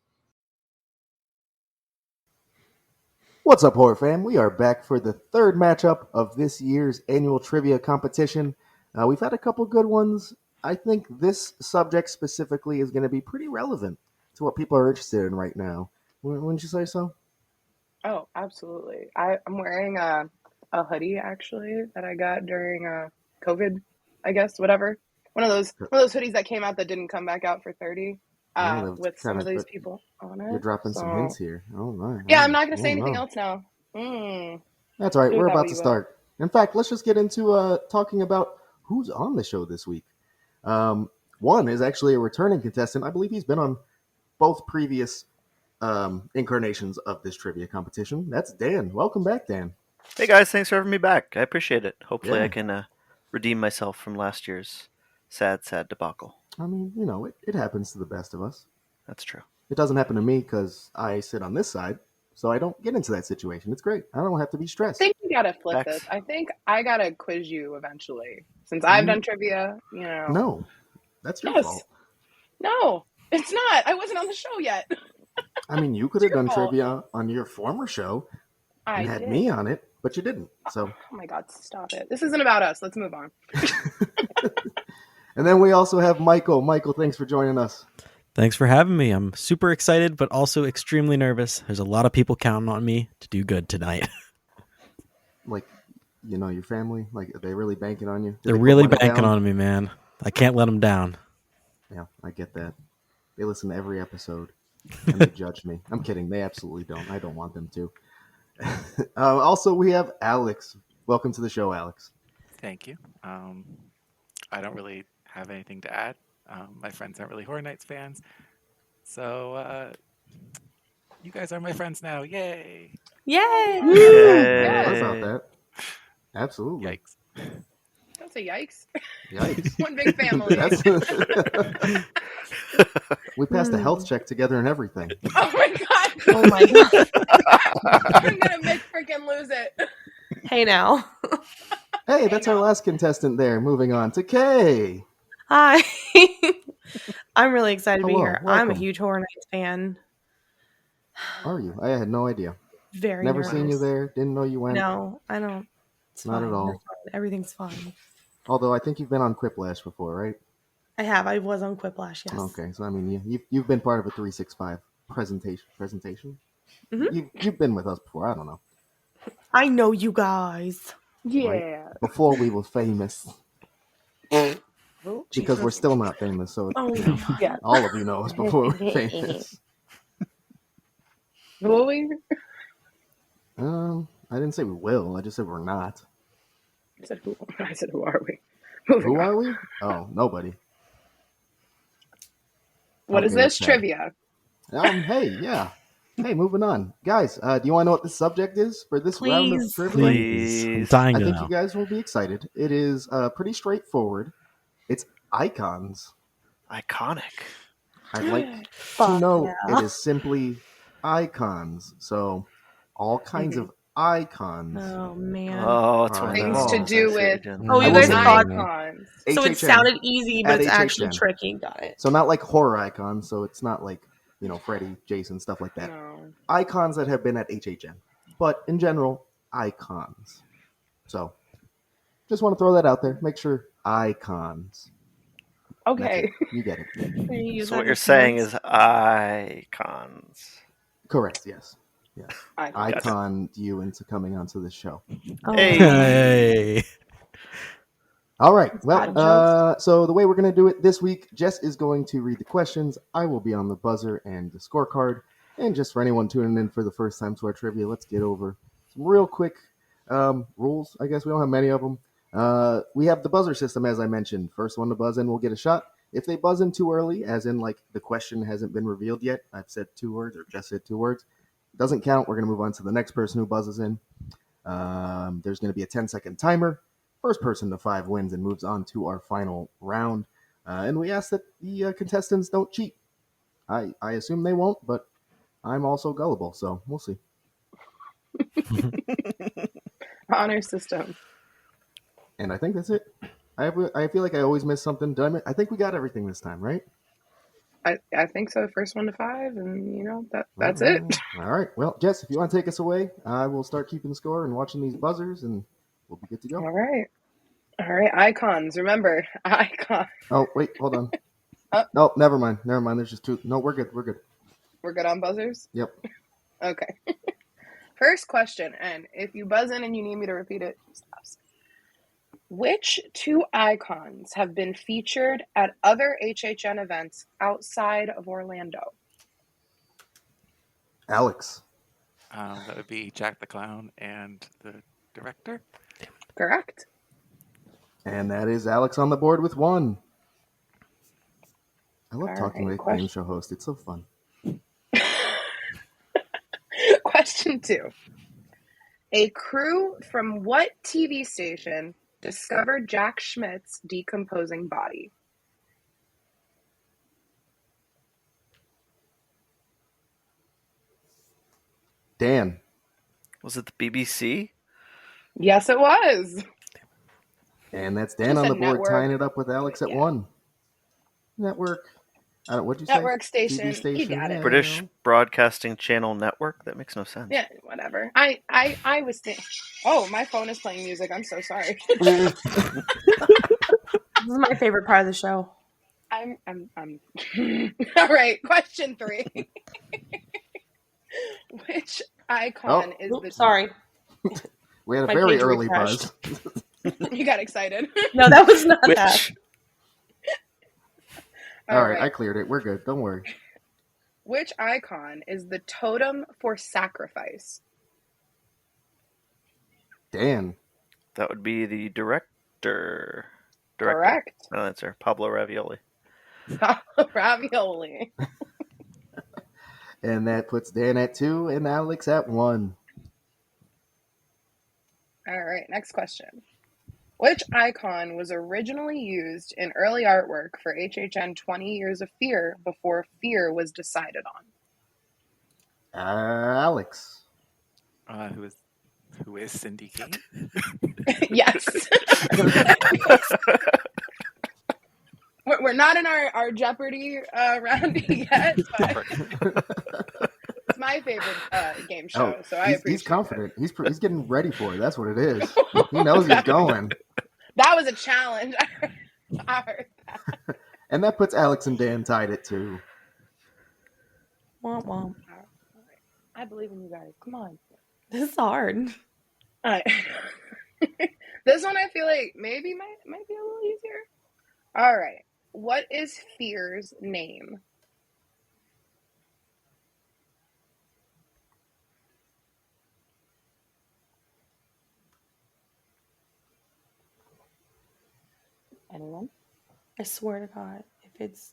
Speaker 1: What's up, horror fam? We are back for the third matchup of this year's annual trivia competition. We've had a couple good ones. I think this subject specifically is going to be pretty relevant to what people are interested in right now. Wouldn't you say so?
Speaker 2: Oh, absolutely. I'm wearing a hoodie actually that I got during COVID, I guess, whatever. One of those hoodies that came out that didn't come back out for 30 with some of these people on it.
Speaker 1: You're dropping some hints here. Oh my.
Speaker 2: Yeah, I'm not going to say anything else now.
Speaker 1: That's all right. We're about to start. In fact, let's just get into talking about who's on the show this week. One is actually a returning contestant. I believe he's been on both previous incarnations of this trivia competition. That's Dan. Welcome back, Dan.
Speaker 4: Hey guys, thanks for having me back. I appreciate it. Hopefully I can redeem myself from last year's sad debacle.
Speaker 1: I mean, you know, it happens to the best of us.
Speaker 4: That's true.
Speaker 1: It doesn't happen to me because I sit on this side, so I don't get into that situation. It's great. I don't have to be stressed.
Speaker 2: I think you gotta flip this. I think I gotta quiz you eventually. Since I've done trivia, you know.
Speaker 1: No, that's your fault.
Speaker 2: No, it's not. I wasn't on the show yet.
Speaker 1: I mean, you could have done trivia on your former show and had me on it, but you didn't. So.
Speaker 2: Oh my God, stop it. This isn't about us. Let's move on.
Speaker 1: And then we also have Michael. Michael, thanks for joining us.
Speaker 5: Thanks for having me. I'm super excited, but also extremely nervous. There's a lot of people counting on me to do good tonight.
Speaker 1: Like, you know, your family, like, are they really banking on you?
Speaker 5: They're really banking on me, man. I can't let them down.
Speaker 1: Yeah, I get that. They listen to every episode and they judge me. I'm kidding. They absolutely don't. I don't want them to. Also, we have Alex. Welcome to the show, Alex.
Speaker 6: Thank you. I don't really have anything to add. My friends aren't really Horror Nights fans. So you guys are my friends now. Yay!
Speaker 2: Yay!
Speaker 1: What about that? Absolutely.
Speaker 6: Yikes.
Speaker 2: Don't say yikes.
Speaker 1: Yikes.
Speaker 2: One big family.
Speaker 1: We passed a health check together and everything.
Speaker 2: Oh my god.
Speaker 7: Oh my god.
Speaker 2: I'm gonna make freaking lose it.
Speaker 7: Hey now.
Speaker 1: Hey, that's our last contestant there. Moving on to Kay.
Speaker 7: Hi. I'm really excited to be
Speaker 1: Hello,
Speaker 7: here. I'm a
Speaker 1: welcome.
Speaker 7: huge Horror Nights fan.
Speaker 1: Are you? I had no idea.
Speaker 7: Very
Speaker 1: Never
Speaker 7: nervous.
Speaker 1: seen you there. Didn't know you went.
Speaker 7: No, I don't. It's
Speaker 1: Not
Speaker 7: fine.
Speaker 1: at all.
Speaker 7: They're fine. Everything's fine.
Speaker 1: Although I think you've been on Quiplash before, right?
Speaker 7: I have. I was on Quiplash, yes.
Speaker 1: Okay, so I mean, you've been part of a 365 presentation.
Speaker 7: Mhm.
Speaker 1: You've been with us before. I don't know.
Speaker 7: I know you guys.
Speaker 2: Yeah.
Speaker 1: Right? Before we were famous,
Speaker 7: Oh,
Speaker 1: because we're
Speaker 7: Jesus.
Speaker 1: still not famous. So
Speaker 7: Oh,
Speaker 2: Yeah.
Speaker 1: all of you know us before we're famous.
Speaker 2: Will we?
Speaker 1: I didn't say we will. I just said we're not.
Speaker 2: I said who? I said who are we?
Speaker 1: Who are we? Oh, nobody.
Speaker 2: What is
Speaker 1: Okay,
Speaker 2: this?
Speaker 1: that's sad.
Speaker 2: Trivia.
Speaker 1: Hey, yeah. Hey, moving on. Guys, do you want to know what the subject is for this round of
Speaker 7: Please.
Speaker 1: trivia?
Speaker 5: Please. I'm
Speaker 4: Please.
Speaker 5: dying
Speaker 1: I
Speaker 5: to
Speaker 1: think
Speaker 5: know.
Speaker 1: you guys will be excited. It is pretty straightforward. It's icons.
Speaker 4: Iconic.
Speaker 1: I'd like to
Speaker 7: Fuck
Speaker 1: know
Speaker 7: yeah.
Speaker 1: it is simply icons. So, all kinds of icons.
Speaker 7: Oh, man.
Speaker 4: Oh, it's
Speaker 1: All
Speaker 4: one
Speaker 1: right.
Speaker 4: of
Speaker 2: Things to
Speaker 4: those.
Speaker 2: do
Speaker 4: I see what
Speaker 2: with
Speaker 4: you're doing.
Speaker 7: Oh,
Speaker 1: I
Speaker 7: you
Speaker 1: will
Speaker 7: guys
Speaker 1: say-
Speaker 7: thought.
Speaker 2: icons.
Speaker 7: So it
Speaker 1: HHN.
Speaker 7: sounded easy, but
Speaker 1: At
Speaker 7: it's actually
Speaker 1: HHN.
Speaker 7: tricky. Got it.
Speaker 1: So not like horror icons. So it's not like Freddy, Jason, stuff like that.
Speaker 2: No.
Speaker 1: Icons that have been at HHN, but in general, icons. So, just want to throw that out there. Make sure icons. That's
Speaker 2: Okay.
Speaker 1: it. You get it.
Speaker 7: Can you use
Speaker 4: So
Speaker 7: that
Speaker 4: what
Speaker 7: in
Speaker 4: you're saying
Speaker 7: sentence?
Speaker 4: is icons.
Speaker 1: Correct. Yes.
Speaker 2: Icons.
Speaker 1: Icon you into coming onto the show.
Speaker 7: Oh,
Speaker 4: Hey.
Speaker 5: Hey.
Speaker 1: All right.
Speaker 7: bad
Speaker 1: Well, so the way we're going to do it this week, Jess is going to read the questions. I will be on the buzzer and the scorecard. And just for anyone tuning in for the first time to our trivia, let's get over some real quick rules. I guess we don't have many of them. We have the buzzer system, as I mentioned. First one to buzz in will get a shot. If they buzz in too early, as in like the question hasn't been revealed yet, I've said 2 words or just said 2 words, doesn't count. We're going to move on to the next person who buzzes in. There's going to be a 10-second timer. First person to 5 wins and moves on to our final round. And we ask that the contestants don't cheat. I assume they won't, but I'm also gullible, so we'll see.
Speaker 2: Honor system.
Speaker 1: And I think that's it. I feel like I always miss something. I think we got everything this time, right?
Speaker 2: I think so. First 1 to 5, and that's it.
Speaker 1: All right. Well, Jess, if you want to take us away, I will start keeping score and watching these buzzers, and we'll be good to go.
Speaker 2: All right. Icons. Remember, icon.
Speaker 1: Oh, wait, hold on.
Speaker 2: Oh.
Speaker 1: No, never mind. There's just 2. No, we're good. We're good.
Speaker 2: We're good on buzzers?
Speaker 1: Yep.
Speaker 2: Okay. First question, and if you buzz in and you need me to repeat it, just ask. Which 2 icons have been featured at other HHN events outside of Orlando?
Speaker 1: Alex.
Speaker 6: That would be Jack the Clown and the director.
Speaker 2: Correct.
Speaker 1: And that is Alex on the board with 1. I love
Speaker 2: All
Speaker 1: talking
Speaker 2: right,
Speaker 1: like game show host. It's so fun.
Speaker 2: Question 2. A crew from what TV station discovered Jack Schmidt's decomposing body?
Speaker 1: Dan.
Speaker 4: Was it the BBC?
Speaker 2: Yes, it was.
Speaker 1: And that's Dan
Speaker 2: Just
Speaker 1: on
Speaker 2: a
Speaker 1: the board,
Speaker 2: network.
Speaker 1: tying it up with Alex at
Speaker 2: Yeah.
Speaker 1: 1. Network. What'd you say?
Speaker 2: Network station.
Speaker 1: TV station.
Speaker 2: You got it.
Speaker 1: Yeah,
Speaker 4: British
Speaker 1: you know.
Speaker 4: Broadcasting Channel Network? That makes no sense.
Speaker 2: Yeah, whatever. I was thinking. Oh, my phone is playing music. I'm so sorry.
Speaker 7: This is my favorite part of the show.
Speaker 2: I'm all right. Question 3. Which icon is the?
Speaker 7: Sorry.
Speaker 1: We had a
Speaker 7: My
Speaker 1: very
Speaker 7: page
Speaker 1: early
Speaker 7: refreshed.
Speaker 1: buzz.
Speaker 2: You got excited.
Speaker 7: No, that was not that.
Speaker 4: Which?
Speaker 1: All right, I cleared it. We're good. Don't worry.
Speaker 2: Which icon is the totem for sacrifice?
Speaker 1: Dan.
Speaker 4: That would be the director.
Speaker 2: Correct.
Speaker 4: No answer. Pablo Ravioli.
Speaker 2: Ravioli.
Speaker 1: And that puts Dan at 2 and Alex at 1.
Speaker 2: All right. Next question. Which icon was originally used in early artwork for HHN 20 Years of Fear before Fear was decided
Speaker 1: Alex.
Speaker 6: Who is Cindy King?
Speaker 2: on? Yes. We're not in our Jeopardy round yet, but it's my favorite game show, so I appreciate
Speaker 1: he's confident.
Speaker 2: it.
Speaker 1: He's getting ready for it. That's what it is. He knows he's going.
Speaker 2: That was a challenge. I heard that.
Speaker 1: And that puts Alex and Dan tied at 2.
Speaker 7: Womp womp.
Speaker 2: I believe in you guys. Come on.
Speaker 7: This is hard.
Speaker 2: All right. This one I feel like maybe might be a little easier. All right. What is Fear's name? Anyone?
Speaker 7: I swear to God, if it's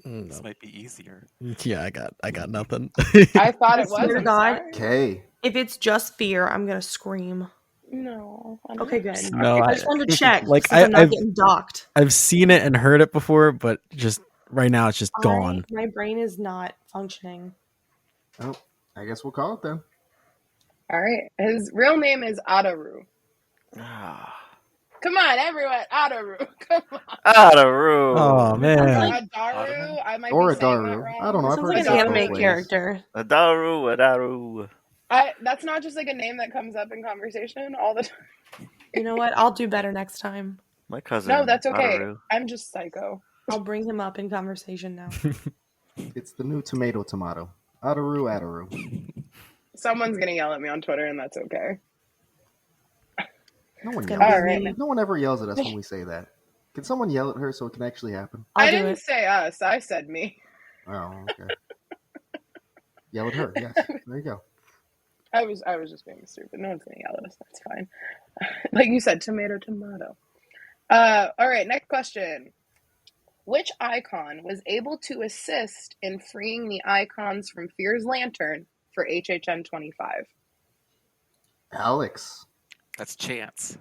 Speaker 6: This might be easier.
Speaker 5: Yeah, I got nothing.
Speaker 2: I thought
Speaker 7: I
Speaker 2: it was.
Speaker 7: swear to
Speaker 2: I'm
Speaker 7: God.
Speaker 2: sorry.
Speaker 1: K.
Speaker 7: if it's just fear, I'm gonna scream.
Speaker 2: No. I'm
Speaker 7: Okay,
Speaker 2: not
Speaker 7: good.
Speaker 2: sorry.
Speaker 5: No,
Speaker 7: I just wanted to check.
Speaker 5: like,
Speaker 7: Like I'm not
Speaker 5: I've-
Speaker 7: getting docked.
Speaker 5: I've seen it and heard it before, but just right now it's just gone.
Speaker 7: My brain is not functioning.
Speaker 1: Oh, I guess we'll call it then.
Speaker 2: All right. His real name is Adaru.
Speaker 4: Ah,
Speaker 2: Come on, everyone. Adaru. Come on.
Speaker 4: Adaru.
Speaker 5: Oh man,
Speaker 2: Adaru. I might
Speaker 1: Or
Speaker 2: be saying that
Speaker 1: Adaru.
Speaker 2: wrong.
Speaker 1: I don't know. I've
Speaker 7: Sounds
Speaker 1: heard
Speaker 7: like
Speaker 1: it
Speaker 7: an
Speaker 1: said both
Speaker 7: anime
Speaker 1: ways.
Speaker 7: character.
Speaker 4: Adaru, Adaru.
Speaker 2: That's not just like a name that comes up in conversation all the time.
Speaker 7: You know what? I'll do better next time.
Speaker 4: My cousin.
Speaker 2: No, that's okay.
Speaker 4: Adaru.
Speaker 2: I'm just psycho.
Speaker 7: I'll bring him up in conversation now.
Speaker 1: It's the new tomato. Adaru.
Speaker 2: Someone's gonna yell at me on Twitter, and that's okay.
Speaker 1: No one
Speaker 7: It's
Speaker 1: yells.
Speaker 7: gonna be
Speaker 2: All right.
Speaker 7: me.
Speaker 1: No one ever yells at us when we say that. Can someone yell at her so it can actually happen?
Speaker 7: I'll
Speaker 2: I
Speaker 7: do
Speaker 2: didn't
Speaker 7: it.
Speaker 2: say us. I said me.
Speaker 1: Oh, okay. Yell at her. Yes. There you go.
Speaker 2: I was just being stupid. No one's gonna yell at us. That's fine. Like you said, tomato. All right. Next question. Which icon was able to assist in freeing the icons from Fear's lantern for HHN 25?
Speaker 1: Alex.
Speaker 6: That's Chance.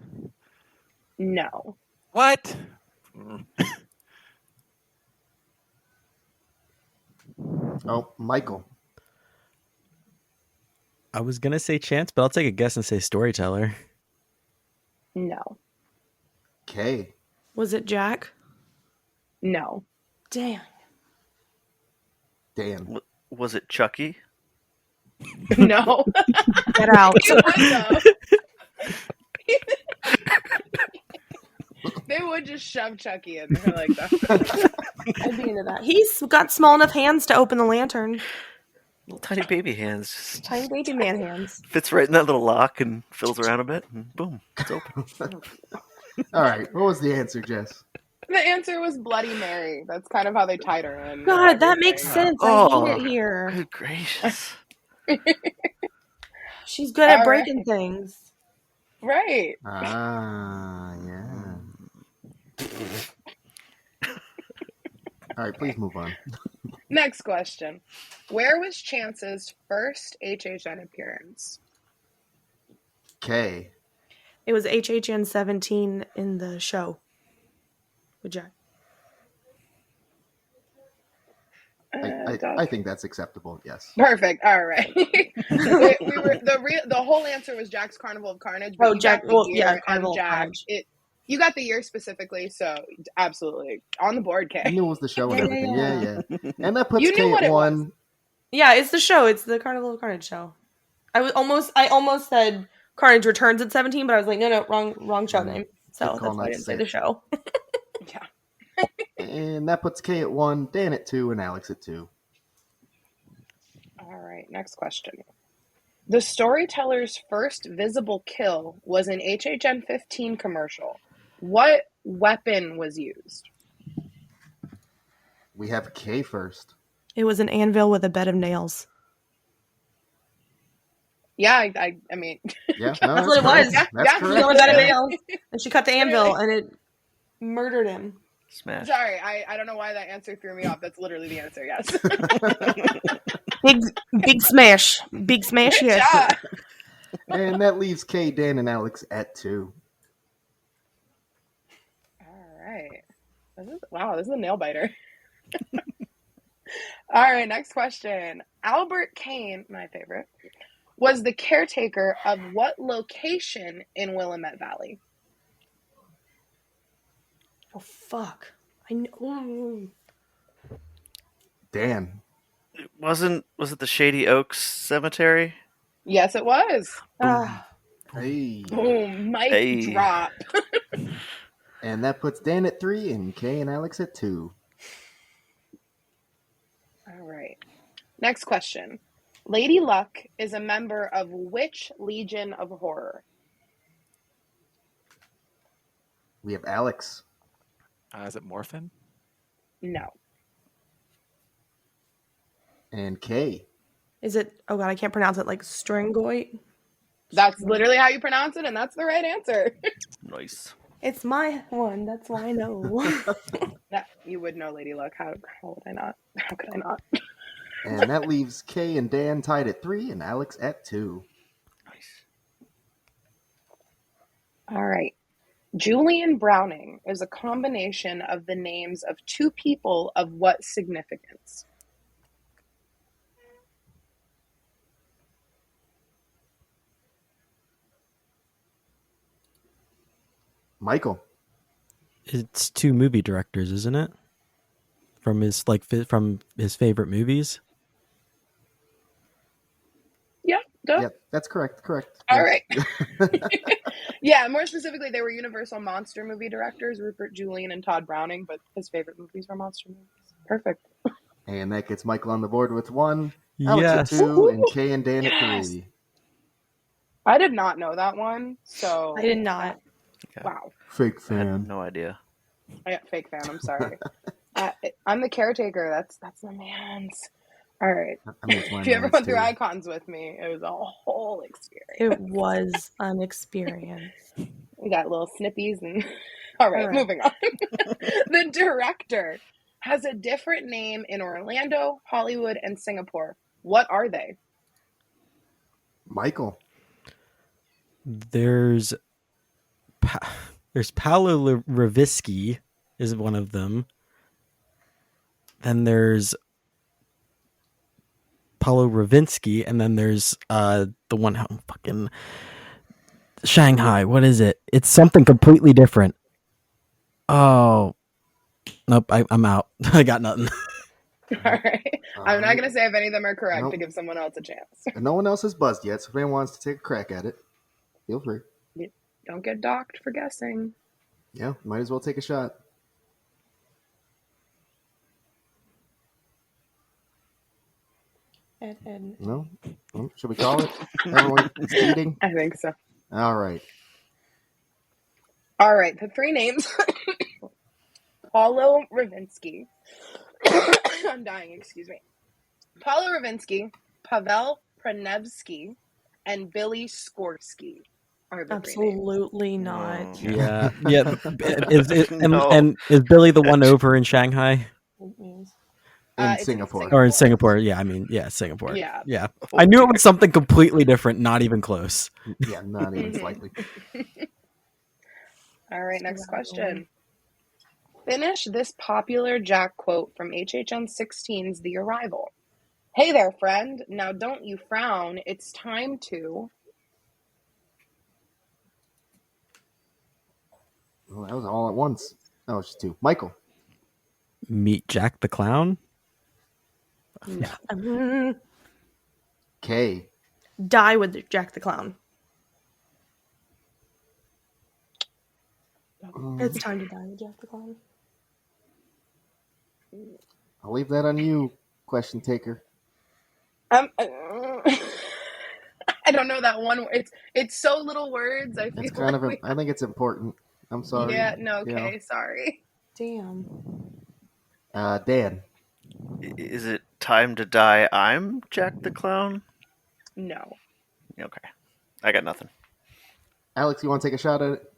Speaker 2: No.
Speaker 6: What?
Speaker 1: Oh, Michael.
Speaker 5: I was gonna say Chance, but I'll take a guess and say Storyteller.
Speaker 2: No.
Speaker 1: K.
Speaker 7: Was it Jack?
Speaker 2: No.
Speaker 7: Damn.
Speaker 1: Dan.
Speaker 4: Was it Chucky?
Speaker 2: No.
Speaker 7: Get out.
Speaker 2: It would, though. They would just shove Chucky in there like that.
Speaker 7: I'd be into that. He's got small enough hands to open the lantern.
Speaker 4: Little tiny baby hands. Just
Speaker 7: Tiny baby man hands.
Speaker 4: fits right in that little lock and fills around a bit, and boom, it's open.
Speaker 1: All right. What was the answer, Jess?
Speaker 2: The answer was Bloody Mary. That's kind of how they tied her in.
Speaker 7: God, that makes sense. I
Speaker 4: Oh.
Speaker 7: hate it here.
Speaker 4: Good gracious.
Speaker 7: She's good at
Speaker 2: All
Speaker 7: breaking things.
Speaker 2: Right.
Speaker 1: Ah, yeah. All right, please move on.
Speaker 2: Next question. Where was Chance's first HHN appearance?
Speaker 1: K.
Speaker 7: It was HHN 17 in the show with Jack.
Speaker 1: I think that's acceptable. Yes.
Speaker 2: Perfect. All right. we were the whole answer was Jack's Carnival of Carnage. But
Speaker 7: Oh,
Speaker 2: you
Speaker 7: Jack.
Speaker 2: got the
Speaker 7: Well,
Speaker 2: year
Speaker 7: yeah,
Speaker 2: and
Speaker 7: Carnival of
Speaker 2: Jack.
Speaker 7: Carnage.
Speaker 2: You got the year specifically, so absolutely on the board,
Speaker 1: I
Speaker 2: Kay.
Speaker 1: knew it was the show and
Speaker 7: Yeah,
Speaker 1: everything.
Speaker 7: yeah.
Speaker 1: Yeah. And that puts
Speaker 2: You knew
Speaker 1: K
Speaker 2: what
Speaker 1: at
Speaker 2: it
Speaker 1: 1.
Speaker 7: Yeah, it's the show. It's the Carnival of Carnage show. I almost said Carnage Returns at 17, but I was like, no, wrong show name. So
Speaker 1: Good call,
Speaker 7: that's why I
Speaker 1: not
Speaker 7: didn't say
Speaker 1: sick.
Speaker 7: the show.
Speaker 2: Yeah.
Speaker 1: And that puts K at 1, Dan at 2, and Alex at 2.
Speaker 2: All right. Next question. The storyteller's first visible kill was an HHN 15 commercial. What weapon was used?
Speaker 1: We have K first.
Speaker 7: It was an anvil with a bed of nails.
Speaker 2: Yeah, I mean,
Speaker 1: Yeah, no,
Speaker 7: That's what it
Speaker 1: correct.
Speaker 7: was.
Speaker 2: Yeah,
Speaker 1: That's
Speaker 2: yeah.
Speaker 1: correct.
Speaker 7: Anvil with a bed of
Speaker 1: Yeah.
Speaker 7: nails. And she cut the anvil and it murdered him.
Speaker 4: Smash.
Speaker 2: sorry, I don't know why that answer threw me off. That's literally the answer, yes.
Speaker 7: Big smash. Big smash, yes.
Speaker 2: Yeah.
Speaker 1: And that leaves K, Dan, and Alex at 2.
Speaker 2: Wow, this is a nail biter. All right, next question. Albert Kane, my favorite, was the caretaker of what location in Willamette Valley?
Speaker 7: Oh fuck! I know.
Speaker 1: Dan.
Speaker 4: Was it the Shady Oaks Cemetery?
Speaker 2: Yes, it was.
Speaker 1: Hey.
Speaker 2: Boom, mic
Speaker 4: Hey.
Speaker 2: drop.
Speaker 1: And that puts Dan at 3 and Kay and Alex at 2.
Speaker 2: All right. Next question. Lady Luck is a member of which Legion of Horror?
Speaker 1: We have Alex.
Speaker 6: Is it Morphin?
Speaker 2: No.
Speaker 1: And Kay.
Speaker 7: Is it? Oh god, I can't pronounce it. Like Stringoit.
Speaker 2: That's literally how you pronounce it, and that's the right answer.
Speaker 4: Nice.
Speaker 7: It's my one. That's why I know.
Speaker 2: You would know, Lady Luck. How would I not? How could I not?
Speaker 1: And that leaves Kay and Dan tied at 3 and Alex at 2.
Speaker 4: Nice.
Speaker 2: All right. Julian Browning is a combination of the names of two people of what significance?
Speaker 1: Michael.
Speaker 5: It's 2 movie directors, isn't it? From his favorite movies.
Speaker 2: Yep. Duh.
Speaker 1: Yep, that's correct.
Speaker 2: All
Speaker 1: Yes.
Speaker 2: right. Yeah, more specifically, they were Universal monster movie directors, Rupert Julian and Todd Browning, but his favorite movies were monster movies. Perfect.
Speaker 1: And that gets Michael on the board with 1, Alex
Speaker 5: Yes.
Speaker 1: at 2, and Kay and Dan at 3.
Speaker 2: I did not know that one, so
Speaker 7: I did not.
Speaker 4: Yeah.
Speaker 2: wow.
Speaker 1: Fake
Speaker 4: I had
Speaker 1: fan.
Speaker 4: no idea.
Speaker 2: I got fake fan. I'm sorry. I'm the caretaker. That's my man's. All right.
Speaker 1: I mean, it's my
Speaker 2: If you ever
Speaker 1: man's
Speaker 2: went through
Speaker 1: too.
Speaker 2: icons with me, it was a whole experience.
Speaker 7: It was an experience.
Speaker 2: We got little snippies and. All right, moving on. The director has a different name in Orlando, Hollywood, and Singapore. What are they?
Speaker 1: Michael.
Speaker 5: There's Paolo Ravisky is one of them. Then there's Paulo Ravinsky, and then there's the one fucking Shanghai. What is it? It's something completely different. Oh, nope. I'm out. I got nothing.
Speaker 2: All right. I'm not going to say if any of them are correct to give someone else a chance.
Speaker 1: No one else has buzzed yet, so if anyone wants to take a crack at it, feel free.
Speaker 2: Don't get docked for guessing.
Speaker 1: Yeah, might as well take a shot.
Speaker 7: Ed.
Speaker 1: No? Should we call it? Everyone is eating?
Speaker 2: I think so.
Speaker 1: All right.
Speaker 2: All right. The 3 names. Paulo Ravinsky. I'm dying, excuse me. Paulo Ravinsky, Pavel Pranevsky, and Billy Skorsky are the 3 names.
Speaker 7: Absolutely not.
Speaker 5: Yeah. And,
Speaker 4: No.
Speaker 5: and is Billy the one over in Shanghai
Speaker 1: In
Speaker 2: It's
Speaker 1: Singapore.
Speaker 5: or in Singapore? Yeah, I mean, yeah, Singapore.
Speaker 2: Yeah.
Speaker 5: Yeah. I knew it was something completely different, not even close.
Speaker 1: Yeah, not even slightly.
Speaker 2: All right, next question. Finish this popular Jack quote from HHN 16's The Arrival. Hey there, friend. Now don't you frown. It's time to...
Speaker 1: Well, that was all at once. Oh, it's just 2. Michael.
Speaker 5: Meet Jack the Clown.
Speaker 1: Kay.
Speaker 7: Die with Jack the Clown. It's time to die with Jack the Clown.
Speaker 1: I'll leave that on you, question taker.
Speaker 2: I don't know that one. It's so little words. I feel
Speaker 1: It's kind
Speaker 2: like
Speaker 1: of I think it's important. I'm sorry.
Speaker 2: Yeah, no, okay,
Speaker 1: You know.
Speaker 2: sorry.
Speaker 7: Damn.
Speaker 1: Dan.
Speaker 4: Is it time to die? I'm Jack the Clown?
Speaker 2: No.
Speaker 4: Okay. I got nothing.
Speaker 1: Alex, you want to take a shot at it?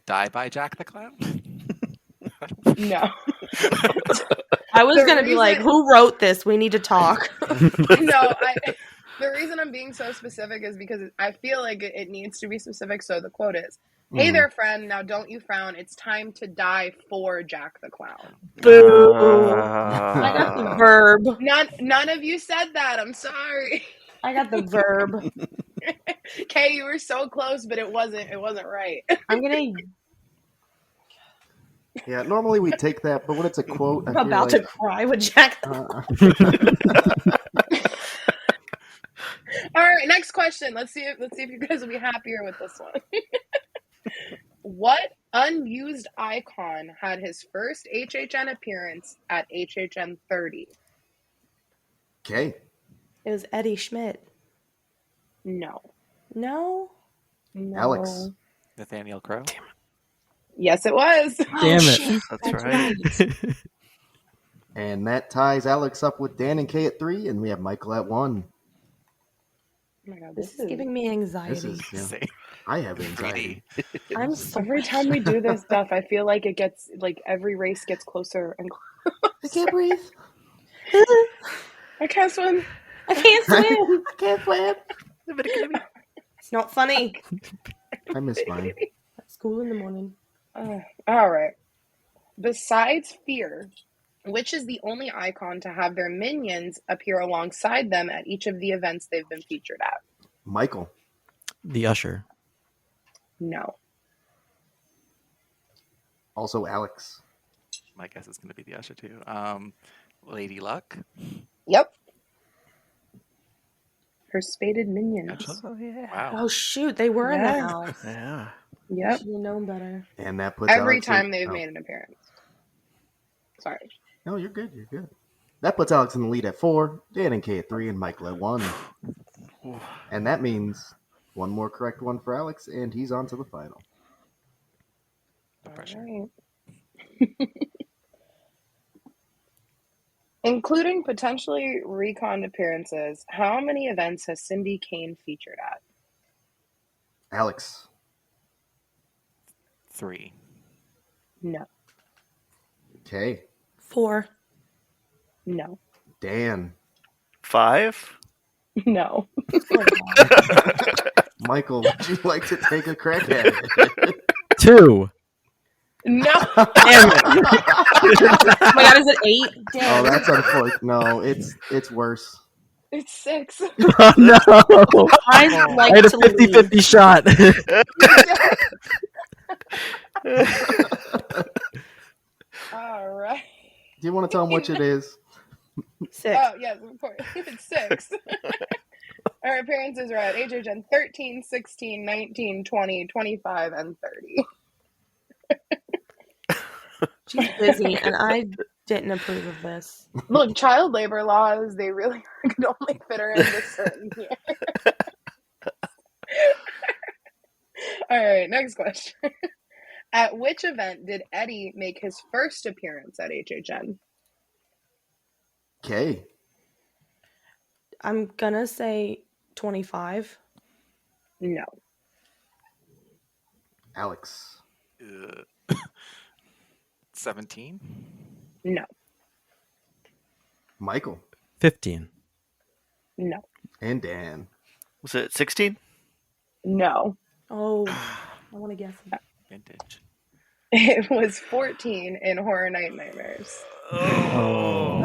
Speaker 6: Die by Jack the Clown?
Speaker 2: No.
Speaker 7: I was
Speaker 2: The
Speaker 7: going to be like,
Speaker 2: reason-
Speaker 7: who wrote this? We need to talk.
Speaker 2: No, The reason I'm being so specific is because I feel like it needs to be specific. So the quote is, "Hey there, friend. Now don't you frown. It's time to die for Jack the Clown."
Speaker 7: Boo. I got the verb.
Speaker 2: None of you said that. I'm sorry.
Speaker 7: I got the verb.
Speaker 2: Kay, you were so close, but it wasn't right.
Speaker 7: I'm gonna.
Speaker 1: Yeah, normally we take that, but when it's a quote, I
Speaker 7: I'm
Speaker 1: feel
Speaker 7: about
Speaker 1: like
Speaker 7: to cry with Jack.
Speaker 2: All right, next question. Let's see if you guys will be happier with this one. What unused icon had his first HHN appearance at HHN 30?
Speaker 1: okay.
Speaker 7: It was Eddie Schmidt.
Speaker 2: No.
Speaker 7: No.
Speaker 1: Alex.
Speaker 6: Nathaniel Crow.
Speaker 2: Yes, it was.
Speaker 5: Damn it.
Speaker 7: Shit.
Speaker 4: That's right.
Speaker 1: And that ties Alex up with Dan and Kay at 3, and we have Michael at 1.
Speaker 2: Oh my God,
Speaker 7: This is giving me anxiety.
Speaker 1: This is, yeah,
Speaker 6: Same.
Speaker 1: I have anxiety.
Speaker 7: I'm so
Speaker 2: Every time we do this stuff, I feel like it gets like every race gets closer and closer.
Speaker 1: I can't breathe.
Speaker 2: I can't swim.
Speaker 7: I can't swim.
Speaker 1: I can't swim.
Speaker 7: It's not funny.
Speaker 1: I miss mine.
Speaker 7: At school in the morning.
Speaker 2: All right. Besides Fear, which is the only icon to have their minions appear alongside them at each of the events they've been featured at?
Speaker 1: Michael.
Speaker 5: The Usher.
Speaker 2: No.
Speaker 1: Also Alex.
Speaker 6: My guess is going to be the Usher too. Lady Luck.
Speaker 2: Yep. Her spaded minions.
Speaker 4: Oh yeah.
Speaker 6: Wow.
Speaker 7: Oh shoot, they were in the
Speaker 2: Yeah.
Speaker 7: house.
Speaker 4: Yeah.
Speaker 2: Yep.
Speaker 7: Should have known better.
Speaker 1: And that puts
Speaker 2: Every
Speaker 1: Alex
Speaker 2: time
Speaker 1: in,
Speaker 2: they've
Speaker 1: oh.
Speaker 2: made an appearance. Sorry.
Speaker 1: No, you're good. You're good. That puts Alex in the lead at 4, Dan and Kay at 3, and Michael at 1. And that means one more correct one for Alex, and he's on to the final.
Speaker 6: No pressure.
Speaker 2: All right. Including potentially recon appearances, how many events has Cindy Kane featured at?
Speaker 1: Alex.
Speaker 6: 3.
Speaker 2: No.
Speaker 1: Kay.
Speaker 7: 4.
Speaker 2: No.
Speaker 1: Dan.
Speaker 4: 5.
Speaker 2: No.
Speaker 1: Michael, would you like to take a crack at it?
Speaker 5: 2.
Speaker 2: No.
Speaker 5: Damn it.
Speaker 7: Oh my god, is it 8?
Speaker 1: Oh,
Speaker 7: Damn.
Speaker 1: that's unfortunate. No, it's worse.
Speaker 2: It's 6.
Speaker 5: Oh, no.
Speaker 7: I'd like
Speaker 5: I had a
Speaker 7: to leave.
Speaker 5: 50-50 shot.
Speaker 2: All right.
Speaker 1: Do you want to tell him which it is?
Speaker 7: 6.
Speaker 2: Oh, yes, of course. It's 6. Our appearances are at HHN 13, 16, 19, 20, 25, and 30.
Speaker 7: She's busy, and I didn't approve of this.
Speaker 2: Look, child labor laws, they really could only fit her in this certain year. All right, next question. At which event did Eddie make his first appearance at HHN?
Speaker 1: Kay.
Speaker 7: I'm gonna say 25.
Speaker 2: No.
Speaker 1: Alex.
Speaker 6: 17.
Speaker 2: No.
Speaker 1: Michael.
Speaker 5: 15.
Speaker 2: No.
Speaker 1: And Dan.
Speaker 4: Was it 16?
Speaker 2: No.
Speaker 7: Oh, I want to guess.
Speaker 6: Vintage.
Speaker 2: It was 14 in Horror Night Nightmares.
Speaker 4: Oh.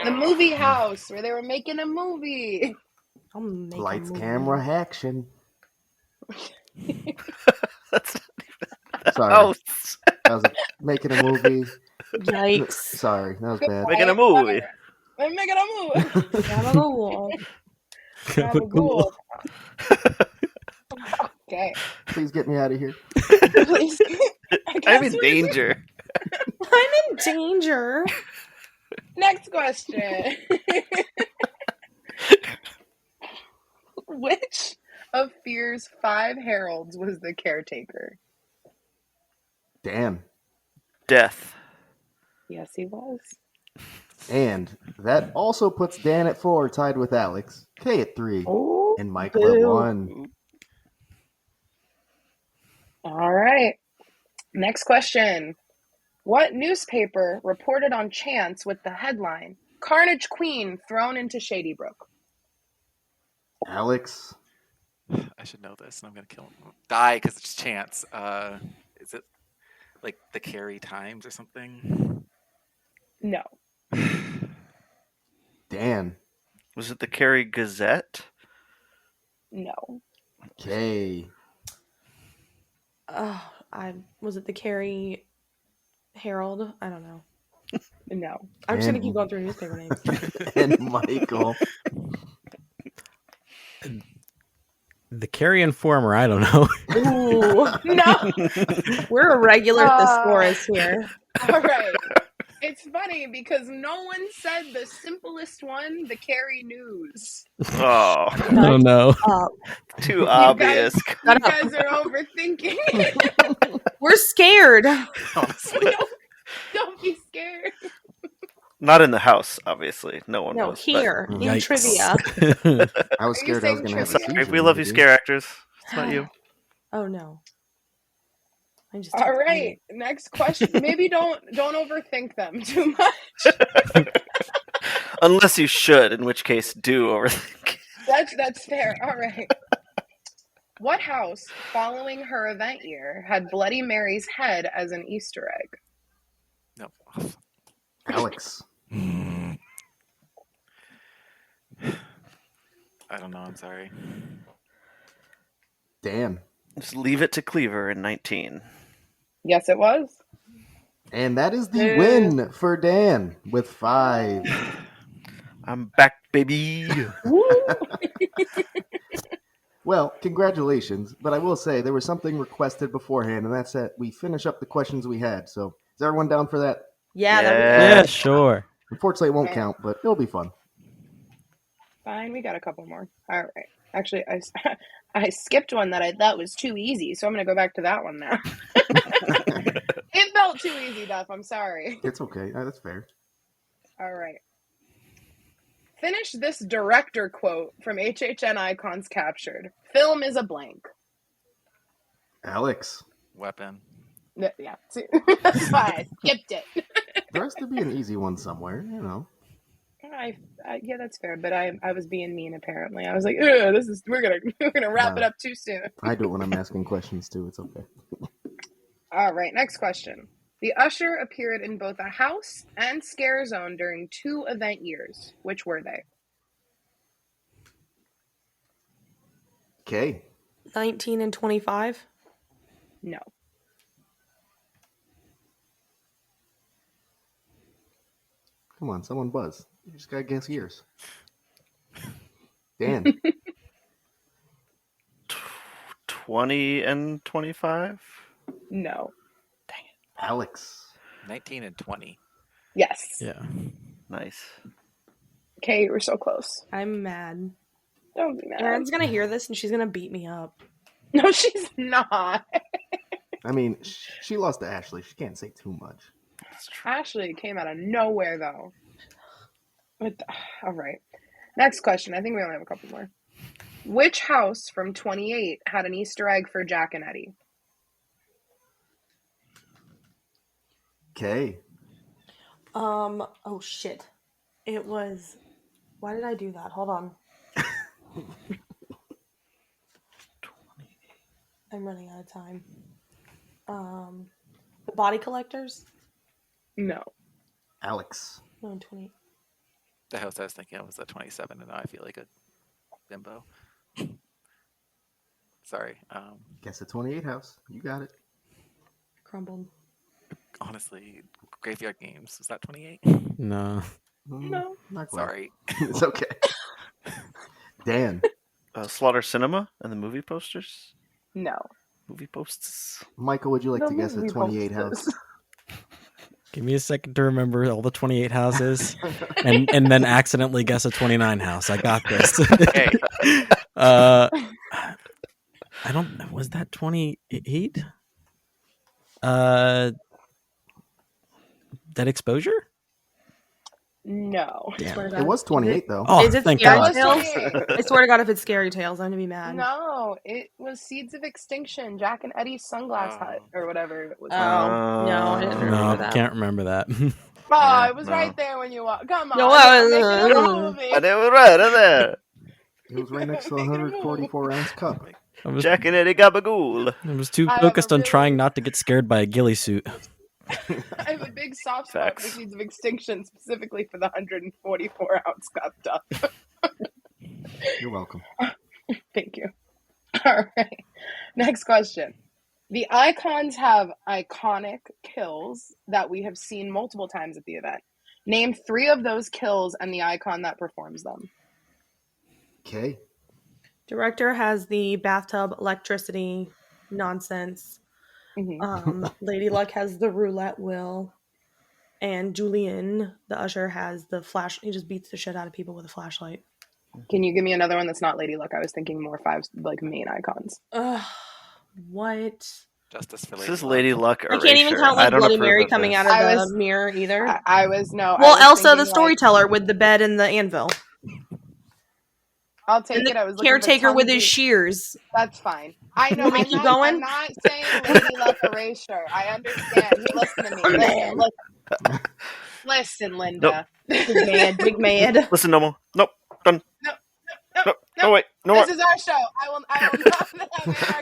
Speaker 2: The movie house where they were making a movie.
Speaker 7: I'll make a
Speaker 1: Lights,
Speaker 7: movie.
Speaker 1: camera, action.
Speaker 4: That's
Speaker 1: Sorry.
Speaker 4: oh,
Speaker 1: I was making a movie.
Speaker 7: Yikes.
Speaker 1: Sorry, that was bad.
Speaker 4: making a movie.
Speaker 2: I'm making a movie.
Speaker 7: Out of the wall.
Speaker 2: Gabagool. Okay.
Speaker 1: Please get me out of here.
Speaker 2: Please.
Speaker 4: I'm in danger.
Speaker 7: I'm in danger.
Speaker 2: Next question. Which of Fear's 5 heralds was the caretaker?
Speaker 1: Dan.
Speaker 4: Death.
Speaker 2: Yes, he was.
Speaker 1: And that also puts Dan at 4, tied with Alex. Kay at 3.
Speaker 2: Oh,
Speaker 1: And Michael at
Speaker 2: boo.
Speaker 1: 1.
Speaker 2: All right. Next question. What newspaper reported on Chance with the headline, Carnage Queen thrown into Shady Brook?
Speaker 1: Alex.
Speaker 6: I should know this, and I'm gonna die because it's chance. Is it like the Carey Times or something?
Speaker 2: No.
Speaker 1: Dan.
Speaker 4: Was it the Cary Gazette?
Speaker 2: No.
Speaker 1: Okay.
Speaker 7: Was it the Carey Herald? I don't know.
Speaker 2: No.
Speaker 7: I'm just gonna
Speaker 1: And-
Speaker 7: keep going through newspaper names.
Speaker 1: And Michael.
Speaker 5: The Carry Informer, I don't know.
Speaker 7: Ooh,
Speaker 2: No.
Speaker 7: we're a regular thesaurus here.
Speaker 2: All right. It's funny because no one said the simplest one, the Carey News.
Speaker 4: Oh,
Speaker 5: Oh no.
Speaker 4: too obvious.
Speaker 2: You guys are overthinking it.
Speaker 7: We're scared.
Speaker 6: Honestly,
Speaker 2: Don't be scared.
Speaker 4: Not in the house, obviously. No one
Speaker 7: No,
Speaker 4: was.
Speaker 7: here in
Speaker 5: Yikes.
Speaker 7: trivia.
Speaker 1: I was
Speaker 2: Are you
Speaker 1: scared I was
Speaker 2: saying
Speaker 1: going to have a
Speaker 2: trivia?
Speaker 4: Sorry,
Speaker 1: seizure.
Speaker 4: we love you,
Speaker 1: dude.
Speaker 4: scare actors. It's not you.
Speaker 7: Oh no. I just
Speaker 2: All right. Next question. Maybe don't overthink them too much.
Speaker 4: Unless you should, in which case, do overthink.
Speaker 2: That's fair. All right. What house, following her event year, had Bloody Mary's head as an Easter egg?
Speaker 6: no.
Speaker 1: Alex.
Speaker 6: I don't know. I'm sorry.
Speaker 1: Dan.
Speaker 4: Just leave it to Cleaver in 19.
Speaker 2: Yes, it was.
Speaker 1: And that is the
Speaker 2: Yeah.
Speaker 1: win for Dan with 5.
Speaker 4: I'm back, baby.
Speaker 1: Well, congratulations. But I will say there was something requested beforehand, and that's that we finish up the questions we had. So is everyone down for that?
Speaker 7: Yeah, that'd be
Speaker 4: Yeah.
Speaker 5: Yeah, sure.
Speaker 1: Unfortunately, it won't count, but it'll be fun.
Speaker 2: Fine, we got a couple more. All right. Actually, I skipped one that I thought was too easy, so I'm going to go back to that one now. It felt too easy, Duff. I'm sorry.
Speaker 1: It's okay. That's fair.
Speaker 2: All right. Finish this director quote from HHN Icons Captured. Film is a blank.
Speaker 1: Alex.
Speaker 6: Weapon.
Speaker 2: Yeah. See, that's why I skipped it.
Speaker 1: There has to be an easy one somewhere, you know.
Speaker 2: Yeah, that's fair. But I was being mean. Apparently, I was like, "Ugh, we're gonna wrap it up too soon."
Speaker 1: I do it when I'm asking questions too. It's okay.
Speaker 2: All right, next question. The Usher appeared in both a house and Scarezone during 2 event years. Which were they?
Speaker 1: Okay.
Speaker 7: 19 and 25.
Speaker 2: No.
Speaker 1: Come on, someone buzz. You just gotta guess years. Dan.
Speaker 4: 20 and 25?
Speaker 2: No.
Speaker 1: Alex.
Speaker 6: 19 and 20.
Speaker 2: Yes.
Speaker 5: Yeah.
Speaker 4: Nice.
Speaker 2: Okay, you were so close.
Speaker 7: I'm mad.
Speaker 2: Don't be mad.
Speaker 7: Erin's gonna hear this and she's gonna beat me up.
Speaker 2: No, she's not.
Speaker 1: I mean, she lost to Ashley. She can't say too much.
Speaker 2: Ashley came out of nowhere, though. All right. Next question. I think we only have a couple more. Which house from 28 had an Easter egg for Jack and Eddie?
Speaker 1: Okay.
Speaker 7: Oh shit. It was. Why did I do that? Hold on. I'm running out of time. The body collectors?
Speaker 2: No.
Speaker 1: Alex.
Speaker 7: No, 20.
Speaker 6: The house I was thinking of was at 27, and now I feel like a bimbo. Sorry.
Speaker 1: Guess the 28 house. You got it.
Speaker 7: Crumbled.
Speaker 6: Honestly, Graveyard Games. Was that 28?
Speaker 5: No.
Speaker 2: No.
Speaker 1: Not quite.
Speaker 6: Sorry.
Speaker 1: It's okay. Dan.
Speaker 4: Slaughter Cinema and the movie posters?
Speaker 2: No.
Speaker 4: Movie posts?
Speaker 1: Michael, would you like
Speaker 2: The
Speaker 1: to guess the
Speaker 2: movie
Speaker 1: 28
Speaker 2: posters.
Speaker 1: house?
Speaker 5: Give me a second to remember all the 28 houses and then accidentally guess a 29 house. I got this.
Speaker 6: Okay.
Speaker 5: I don't, was that 28? That exposure?
Speaker 2: No.
Speaker 7: I swear to
Speaker 1: It
Speaker 7: God.
Speaker 1: was 28 though.
Speaker 5: Oh,
Speaker 7: Is it
Speaker 5: thank
Speaker 7: Scary
Speaker 5: God.
Speaker 7: Tales?
Speaker 2: 28.
Speaker 7: I swear to God, if it's Scary Tales, I'm gonna be mad.
Speaker 2: No, it was Seeds of Extinction, Jack and Eddie's Sunglass
Speaker 6: Oh.
Speaker 2: Hut, or whatever it was.
Speaker 7: Oh, no, I didn't remember
Speaker 5: No,
Speaker 7: that.
Speaker 5: can't remember that.
Speaker 2: Oh, it was
Speaker 4: no.
Speaker 2: right there when you walked. Come on.
Speaker 7: No,
Speaker 2: I'm making it a movie.
Speaker 4: And it was right in there.
Speaker 1: It was right next to the 144-ounce cup.
Speaker 4: Jack and Eddie Gabagool.
Speaker 5: I was too
Speaker 2: I have
Speaker 5: focused
Speaker 2: a
Speaker 5: on trying
Speaker 2: really-
Speaker 5: not to get scared by a ghillie suit.
Speaker 2: I have a big soft spot for
Speaker 4: Facts.
Speaker 2: Seeds of Extinction, specifically for the 144-ounce cup stuff.
Speaker 1: You're welcome.
Speaker 2: Thank you. All right. Next question. The icons have iconic kills that we have seen multiple times at the event. Name 3 of those kills and the icon that performs them.
Speaker 1: Okay.
Speaker 7: Director has the bathtub electricity nonsense.
Speaker 2: Mhm.
Speaker 7: Lady Luck has the roulette wheel. And Julian, the usher, has the flash. He just beats the shit out of people with a flashlight.
Speaker 2: Can you give me another one that's not Lady Luck? I was thinking more 5 like main icons.
Speaker 7: What?
Speaker 6: Justice for
Speaker 4: This
Speaker 6: Lady
Speaker 4: is
Speaker 6: Luck.
Speaker 4: Lady Luck
Speaker 7: I can't even
Speaker 4: erasure.
Speaker 7: count
Speaker 4: I
Speaker 7: like
Speaker 4: don't
Speaker 7: Bloody
Speaker 4: approve
Speaker 7: Mary
Speaker 4: of
Speaker 7: coming
Speaker 4: this.
Speaker 7: out of
Speaker 2: I
Speaker 7: the
Speaker 2: was-
Speaker 7: mirror either.
Speaker 2: I was no.
Speaker 7: Well,
Speaker 2: I was
Speaker 7: Elsa, the
Speaker 2: thinking, like,
Speaker 7: storyteller, with the bed and the anvil,
Speaker 2: I'll take
Speaker 7: and
Speaker 2: it. I was
Speaker 7: the
Speaker 2: looking for
Speaker 7: caretaker with
Speaker 2: tongue
Speaker 7: his
Speaker 2: deep.
Speaker 7: shears.
Speaker 2: That's fine. I know.
Speaker 7: Want me
Speaker 2: I'm
Speaker 7: to keep
Speaker 2: not,
Speaker 7: going?
Speaker 2: I'm not saying Lady Luck erasure. I understand. Listen to me.
Speaker 7: Oh, man.
Speaker 2: Listen, Linda.
Speaker 7: Big mad.
Speaker 4: Listen, no more. Nope. Done.
Speaker 2: No,
Speaker 4: No, wait. No more.
Speaker 2: This is our show. I will not have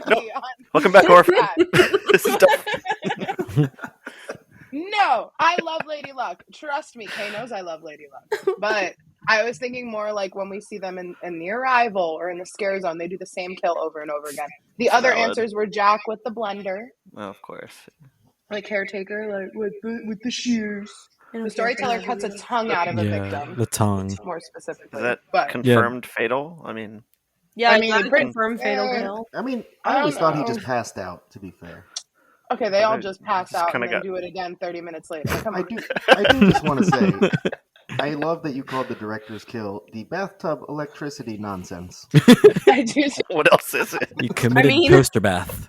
Speaker 2: anarchy on.
Speaker 4: Welcome back, Wharfed.
Speaker 2: that.
Speaker 4: This is dumb.
Speaker 2: No, I love Lady Luck. Trust me, Kay knows I love Lady Luck. But I was thinking more like when we see them in The Arrival or in the Scarezone, they do the same kill over and over again. The other
Speaker 4: Valid.
Speaker 2: answers were Jack with the blender,
Speaker 4: Oh, of course.
Speaker 2: like caretaker, like with the shears. The storyteller cuts a tongue out of a
Speaker 5: Yeah,
Speaker 2: victim,
Speaker 5: the tongue.
Speaker 2: more specifically.
Speaker 4: Is that
Speaker 2: but
Speaker 4: confirmed fatal? I mean,
Speaker 7: Yeah,
Speaker 2: I mean,
Speaker 7: that's a
Speaker 2: pretty-
Speaker 7: confirmed fatal
Speaker 2: eh,
Speaker 7: kill.
Speaker 1: I mean,
Speaker 2: I
Speaker 1: I
Speaker 2: don't
Speaker 1: always thought he
Speaker 2: know.
Speaker 1: just passed out, to be fair.
Speaker 2: okay, they all
Speaker 4: But
Speaker 2: just pass
Speaker 4: just
Speaker 2: out
Speaker 4: kinda
Speaker 2: and then
Speaker 4: got-
Speaker 2: do it again 30 minutes later. Come
Speaker 1: I
Speaker 2: on.
Speaker 1: do just want to say, I love that you called the director's kill the bathtub electricity nonsense.
Speaker 2: I do.
Speaker 4: what else is it?
Speaker 5: You committed
Speaker 7: mean-
Speaker 5: toaster bath.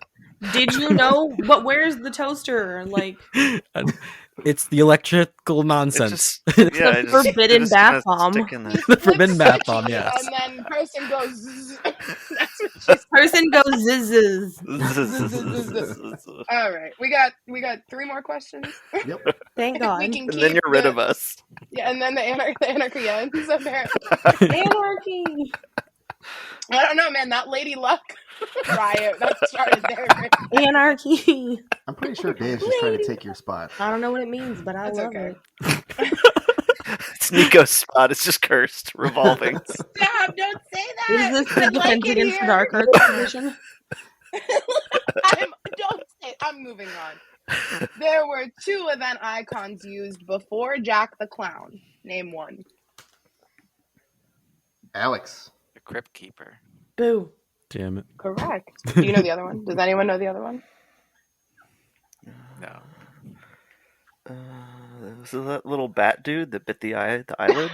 Speaker 7: Did you know? But where's the toaster? Like,
Speaker 5: It's the electrical
Speaker 4: It's
Speaker 5: nonsense.
Speaker 4: just, yeah, I just,
Speaker 7: forbidden
Speaker 4: I just
Speaker 7: bath
Speaker 4: kinda
Speaker 7: bomb.
Speaker 4: stick in there.
Speaker 5: The forbidden bath
Speaker 2: Switch
Speaker 5: bomb,
Speaker 2: it,
Speaker 5: yes.
Speaker 2: And then person goes. Zzz. That's what she said.
Speaker 7: person goes zizzes.
Speaker 2: All right, we got 3 more questions.
Speaker 1: Yep.
Speaker 7: Thank
Speaker 2: We
Speaker 7: God.
Speaker 2: can
Speaker 4: And
Speaker 2: keep
Speaker 4: then you're rid
Speaker 2: the-
Speaker 4: of us.
Speaker 2: Yeah, and then the anarchy ends. Apparently,
Speaker 7: Anarchy.
Speaker 2: I don't know, man. That Lady Luck riot that started there.
Speaker 7: Anarchy.
Speaker 1: I'm pretty sure Dan's just trying to take your spot.
Speaker 7: I don't know what it means, but I
Speaker 2: That's
Speaker 7: love
Speaker 2: okay.
Speaker 7: it.
Speaker 4: It's Nico's spot. It's just cursed, revolving.
Speaker 2: Stop! Don't say that.
Speaker 7: Is this the
Speaker 2: I like
Speaker 7: Defense
Speaker 2: it
Speaker 7: Against the
Speaker 2: here.
Speaker 7: Dark Arts position?
Speaker 2: Don't say. I'm moving on. There were 2 event icons used before Jack the Clown. Name one.
Speaker 1: Alex.
Speaker 6: The Crypt Keeper.
Speaker 7: Boo.
Speaker 5: Damn it.
Speaker 2: Correct. Do you know the other one? Does anyone know the other one?
Speaker 6: No.
Speaker 4: Was it that little bat dude that bit the eyelid?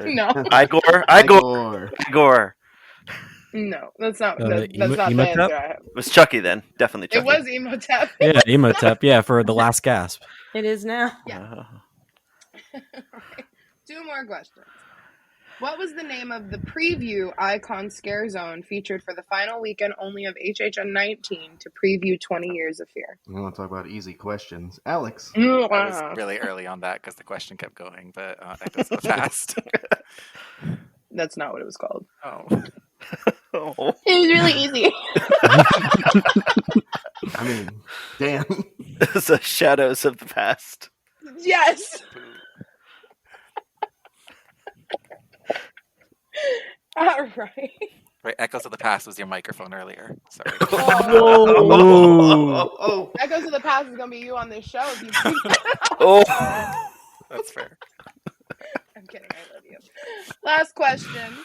Speaker 2: No.
Speaker 4: Igor.
Speaker 1: Igor.
Speaker 4: Igor.
Speaker 2: No, that's not.
Speaker 5: Uh,
Speaker 2: That's not the
Speaker 5: Emotep?
Speaker 2: answer I have.
Speaker 4: It was Chucky then. Definitely Chucky.
Speaker 2: It was Emotep.
Speaker 5: Yeah, Emotep. Yeah, for the last gasp.
Speaker 7: It is now.
Speaker 2: Yeah. 2 more questions. What was the name of the preview icon Scarezone featured for the final weekend only of HHN 19 to preview 20 Years of Fear?
Speaker 1: We want to talk about easy questions. Alex.
Speaker 6: I was really early on that because the question kept going, but Echoes of the Past.
Speaker 2: That's not what it was called.
Speaker 6: Oh.
Speaker 4: Oh.
Speaker 2: It was really easy.
Speaker 1: I mean, Dan.
Speaker 4: It's the shadows of the past.
Speaker 2: Yes. All right.
Speaker 6: Right, Echoes of the Past was your microphone earlier. Sorry.
Speaker 1: Oh.
Speaker 2: Echoes of the Past is gonna be you on this show. If you
Speaker 4: Oh.
Speaker 6: That's fair.
Speaker 2: I'm kidding. I love you. Last question.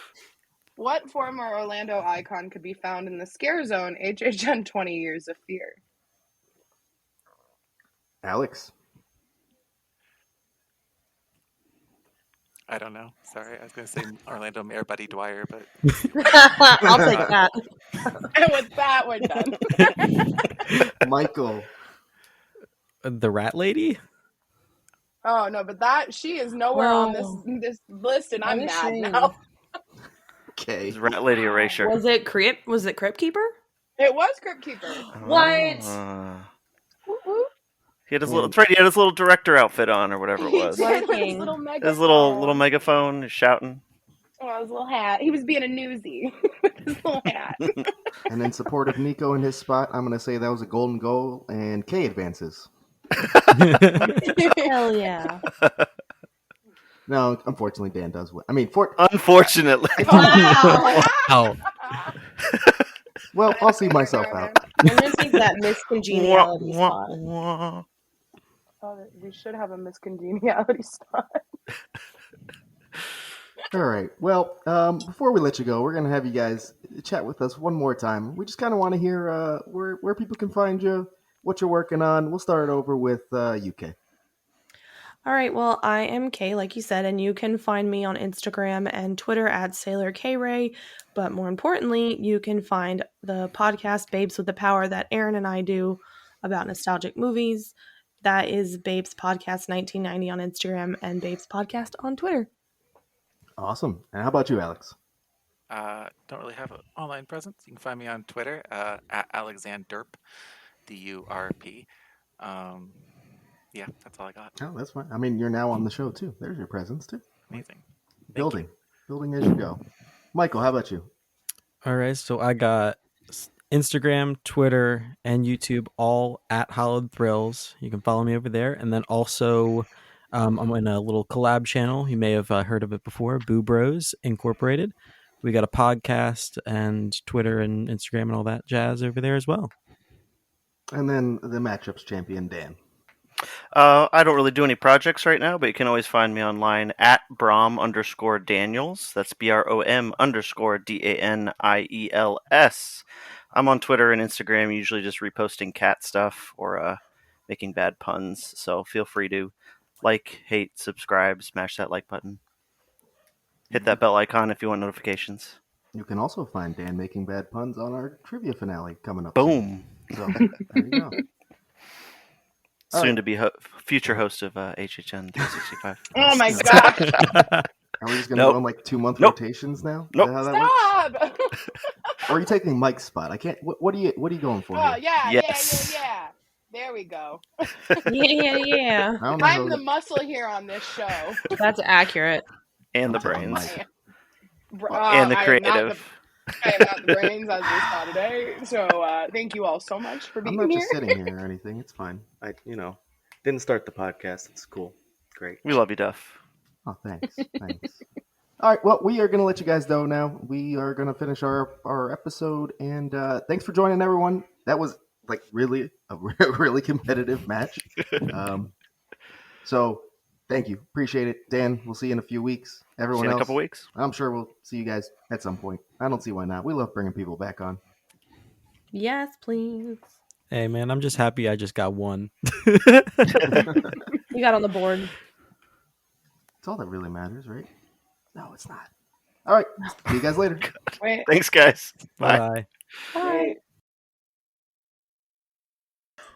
Speaker 2: What former Orlando icon could be found in the Scarezone HHN 20 Years of Fear?
Speaker 1: Alex.
Speaker 6: I don't know. Sorry, I was going to say Orlando Mayor Buddy Dwyer, but
Speaker 7: I'll take that.
Speaker 2: And with that, we're done.
Speaker 1: Michael.
Speaker 5: The rat lady?
Speaker 2: Oh no, but she is nowhere on this list, and I'm mad now.
Speaker 1: Okay.
Speaker 4: It's Rat Lady Erasure.
Speaker 7: Was it Crypt? Was it Crypt Keeper?
Speaker 2: It was Crypt Keeper.
Speaker 7: What?
Speaker 2: Woo woo.
Speaker 4: He had his little. That's right. He had his little director outfit on, or whatever it was.
Speaker 2: He did,
Speaker 7: Working.
Speaker 2: his little
Speaker 4: His little megaphone, shouting.
Speaker 8: Oh, his little hat. He was being a newsie with his little hat.
Speaker 1: And in support of Nico in his spot, I'm going to say that was a golden goal, and K advances.
Speaker 7: Hell yeah.
Speaker 1: No, unfortunately, Dan does win. I mean,
Speaker 4: Unfortunately.
Speaker 5: Wow.
Speaker 1: well, I'll see myself out.
Speaker 7: I'm gonna take that miscongeniality spot.
Speaker 2: Oh, we should have a miscongeniality spot.
Speaker 1: All right. Well, before we let you go, we're going to have you guys chat with us one more time. We just kind of want to hear where people can find you, what you're working on. We'll start over with UK.
Speaker 7: All right, well, I am Kay, like you said, and you can find me on Instagram and Twitter at SailorKray. But more importantly, you can find the podcast Babes with the Power that Aaron and I do about nostalgic movies. That is Babes Podcast 1990 on Instagram and Babes Podcast on Twitter.
Speaker 1: Awesome. And how about you, Alex?
Speaker 6: Don't really have an online presence. You can find me on Twitter at AlexanderDurp, DURP. Yeah, that's all I got.
Speaker 1: Oh, that's fine. I mean, you're now on the show, too. There's your presence, too.
Speaker 6: Amazing.
Speaker 1: Building as you go. Michael, how about you?
Speaker 5: All right, so I got Instagram, Twitter, and YouTube all at Hollowed Thrills. You can follow me over there. And then also, I'm in a little collab channel. You may have heard of it before, Boo Bros Incorporated. We got a podcast and Twitter and Instagram and all that jazz over there as well.
Speaker 1: And then the matchups champion, Dan.
Speaker 4: I don't really do any projects right now, but you can always find me online at Brom_Daniels. That's BROM_DANIELS. I'm on Twitter and Instagram, usually just reposting cat stuff or making bad puns. So feel free to like, hate, subscribe, smash that like button. Hit that bell icon if you want notifications.
Speaker 1: You can also find Dan making bad puns on our trivia finale coming up.
Speaker 4: Boom.
Speaker 1: So, there you go.
Speaker 4: Soon to be future host of HHN 365.
Speaker 8: Oh my gosh.
Speaker 1: Are we just going to go on like 2-month rotations now?
Speaker 4: Nope.
Speaker 1: Is that how that
Speaker 8: Stop.
Speaker 1: works? Or are you taking Mike's spot? I can't. What are you going for?
Speaker 8: Oh,
Speaker 1: Here?
Speaker 8: yeah,
Speaker 4: Yes.
Speaker 8: yeah. There we go.
Speaker 7: Yeah.
Speaker 1: I don't know
Speaker 8: I'm the muscle here on this show.
Speaker 7: That's accurate.
Speaker 4: And the
Speaker 1: I'm taking
Speaker 4: brains.
Speaker 1: Mike.
Speaker 4: And the
Speaker 8: I am
Speaker 4: creative.
Speaker 8: I am not the brains, as we saw today. So thank you all so much for
Speaker 1: I'm
Speaker 8: being
Speaker 1: not
Speaker 8: here.
Speaker 1: just sitting here or anything. It's fine. I didn't start the podcast. It's cool. Great.
Speaker 4: We love you, Duff.
Speaker 1: Oh, thanks. All right. Well, we are going to let you guys know now. We are going to finish our episode. And thanks for joining, everyone. That was like really a really competitive match. So thank you. Appreciate it. Dan, we'll see you in a few weeks. Everyone
Speaker 4: See you in
Speaker 1: else,
Speaker 4: a couple weeks.
Speaker 1: I'm sure we'll see you guys at some point. I don't see why not. We love bringing people back on.
Speaker 7: Yes, please.
Speaker 5: Hey, man, I'm just happy I just got one.
Speaker 7: You got on the board.
Speaker 1: It's all that really matters, right? No, it's not. All right. See you guys later.
Speaker 8: Wait.
Speaker 4: Thanks, guys. Bye.
Speaker 5: Bye.
Speaker 8: Bye.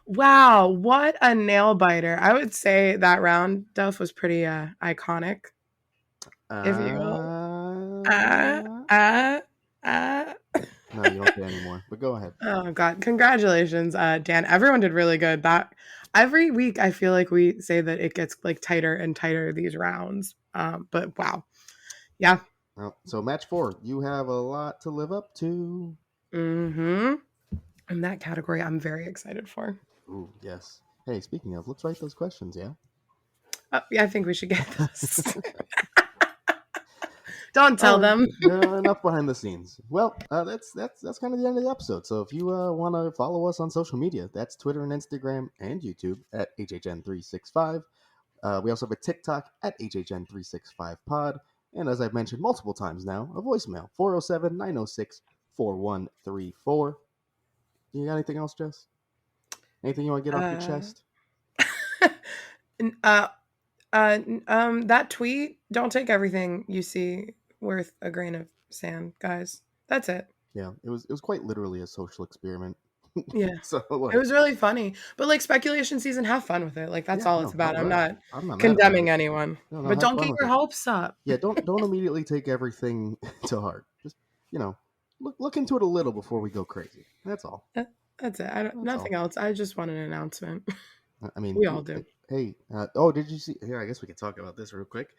Speaker 2: Wow, what a nail biter. I would say that round, Duff, was pretty iconic. If you
Speaker 1: No, you don't say anymore. But go ahead.
Speaker 2: Oh God, congratulations, Dan. Everyone did really good. That every week I feel like we say that it gets like tighter and tighter these rounds. But wow. Yeah.
Speaker 1: Well, so match 4, you have a lot to live up to.
Speaker 2: Mm-hmm. In that category, I'm very excited for.
Speaker 1: Ooh, yes. Hey, speaking of, let's write those questions, yeah?
Speaker 2: Yeah, I think we should get this. Don't tell them.
Speaker 1: Enough behind the scenes. Well, that's kind of the end of the episode. So if you want to follow us on social media, that's Twitter and Instagram and YouTube at HHN365. We also have a TikTok at HHN365pod. And as I've mentioned multiple times now, a voicemail, 407-906-4134. You got anything else, Jess? Anything you want to get off your chest?
Speaker 2: That tweet, don't take everything you see worth a grain of sand, guys. That's it.
Speaker 1: Yeah, it was quite literally a social experiment.
Speaker 2: Yeah.
Speaker 1: So like,
Speaker 2: it was really funny. But like speculation season, have fun with it. Like that's all it's about. I'm not condemning anyone.
Speaker 1: No,
Speaker 2: but don't get your hopes up.
Speaker 1: Yeah, don't immediately take everything to heart. Just look into it a little before we go crazy. That's all.
Speaker 2: That's it. Nothing else. I just want an announcement.
Speaker 1: I mean,
Speaker 2: we all do.
Speaker 1: Hey, did you see? Here, I guess we could talk about this real quick.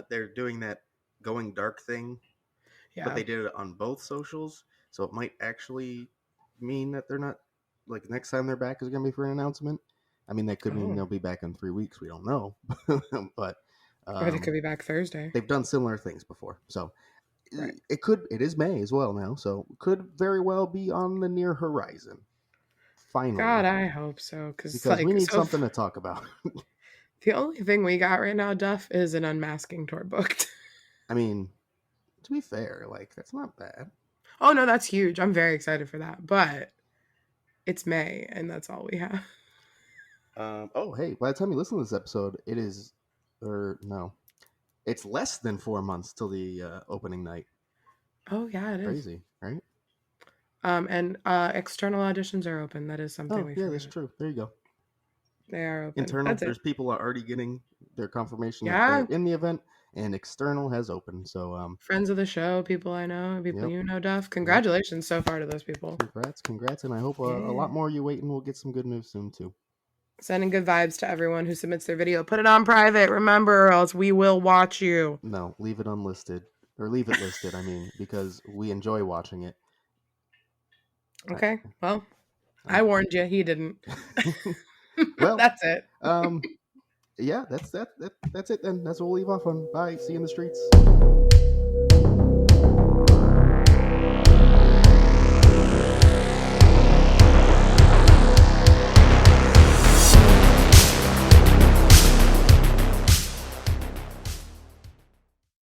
Speaker 1: They're doing that going dark thing,
Speaker 2: Yeah.
Speaker 1: but they did it on both socials, so it might actually mean that they're not like next time they're back is going to be for an announcement. I mean, that could mean they'll be back in 3 weeks. We don't know, but
Speaker 2: or they could be back Thursday.
Speaker 1: they've done similar things before, so
Speaker 2: Right.
Speaker 1: it is May as well now, so could very well be on the near horizon. Finally,
Speaker 2: God, I hope so,
Speaker 1: because
Speaker 2: like,
Speaker 1: we need something to talk about.
Speaker 2: The only thing we got right now, Duff, is an unmasking tour booked.
Speaker 1: I mean, to be fair, like that's not bad.
Speaker 2: Oh no, that's huge. I'm very excited for that, but it's May, and that's all we have.
Speaker 1: Oh, hey, by the time you listen to this episode, it is, or no, it's less than 4 months till the opening night.
Speaker 2: Oh yeah, it is
Speaker 1: crazy, right?
Speaker 2: And external auditions are open. That is something we forgot.
Speaker 1: That's true. There you go.
Speaker 2: They are open.
Speaker 1: Internal, there's people are already getting their confirmation that they're in the event, and external has opened. So
Speaker 2: friends of the show, people I know, people you know, Duff. Congratulations so far to those people.
Speaker 1: Congrats, and I hope a lot more you wait, and we'll get some good news soon too.
Speaker 2: Sending good vibes to everyone who submits their video. Put it on private, remember, or else we will watch you.
Speaker 1: No, leave it unlisted. Or leave it listed, I mean, because we enjoy watching it.
Speaker 2: Okay, well, I warned you. He didn't.
Speaker 1: Well,
Speaker 2: that's it.
Speaker 1: Yeah, that's it then. That's what we'll leave off on. Bye. See you in the streets.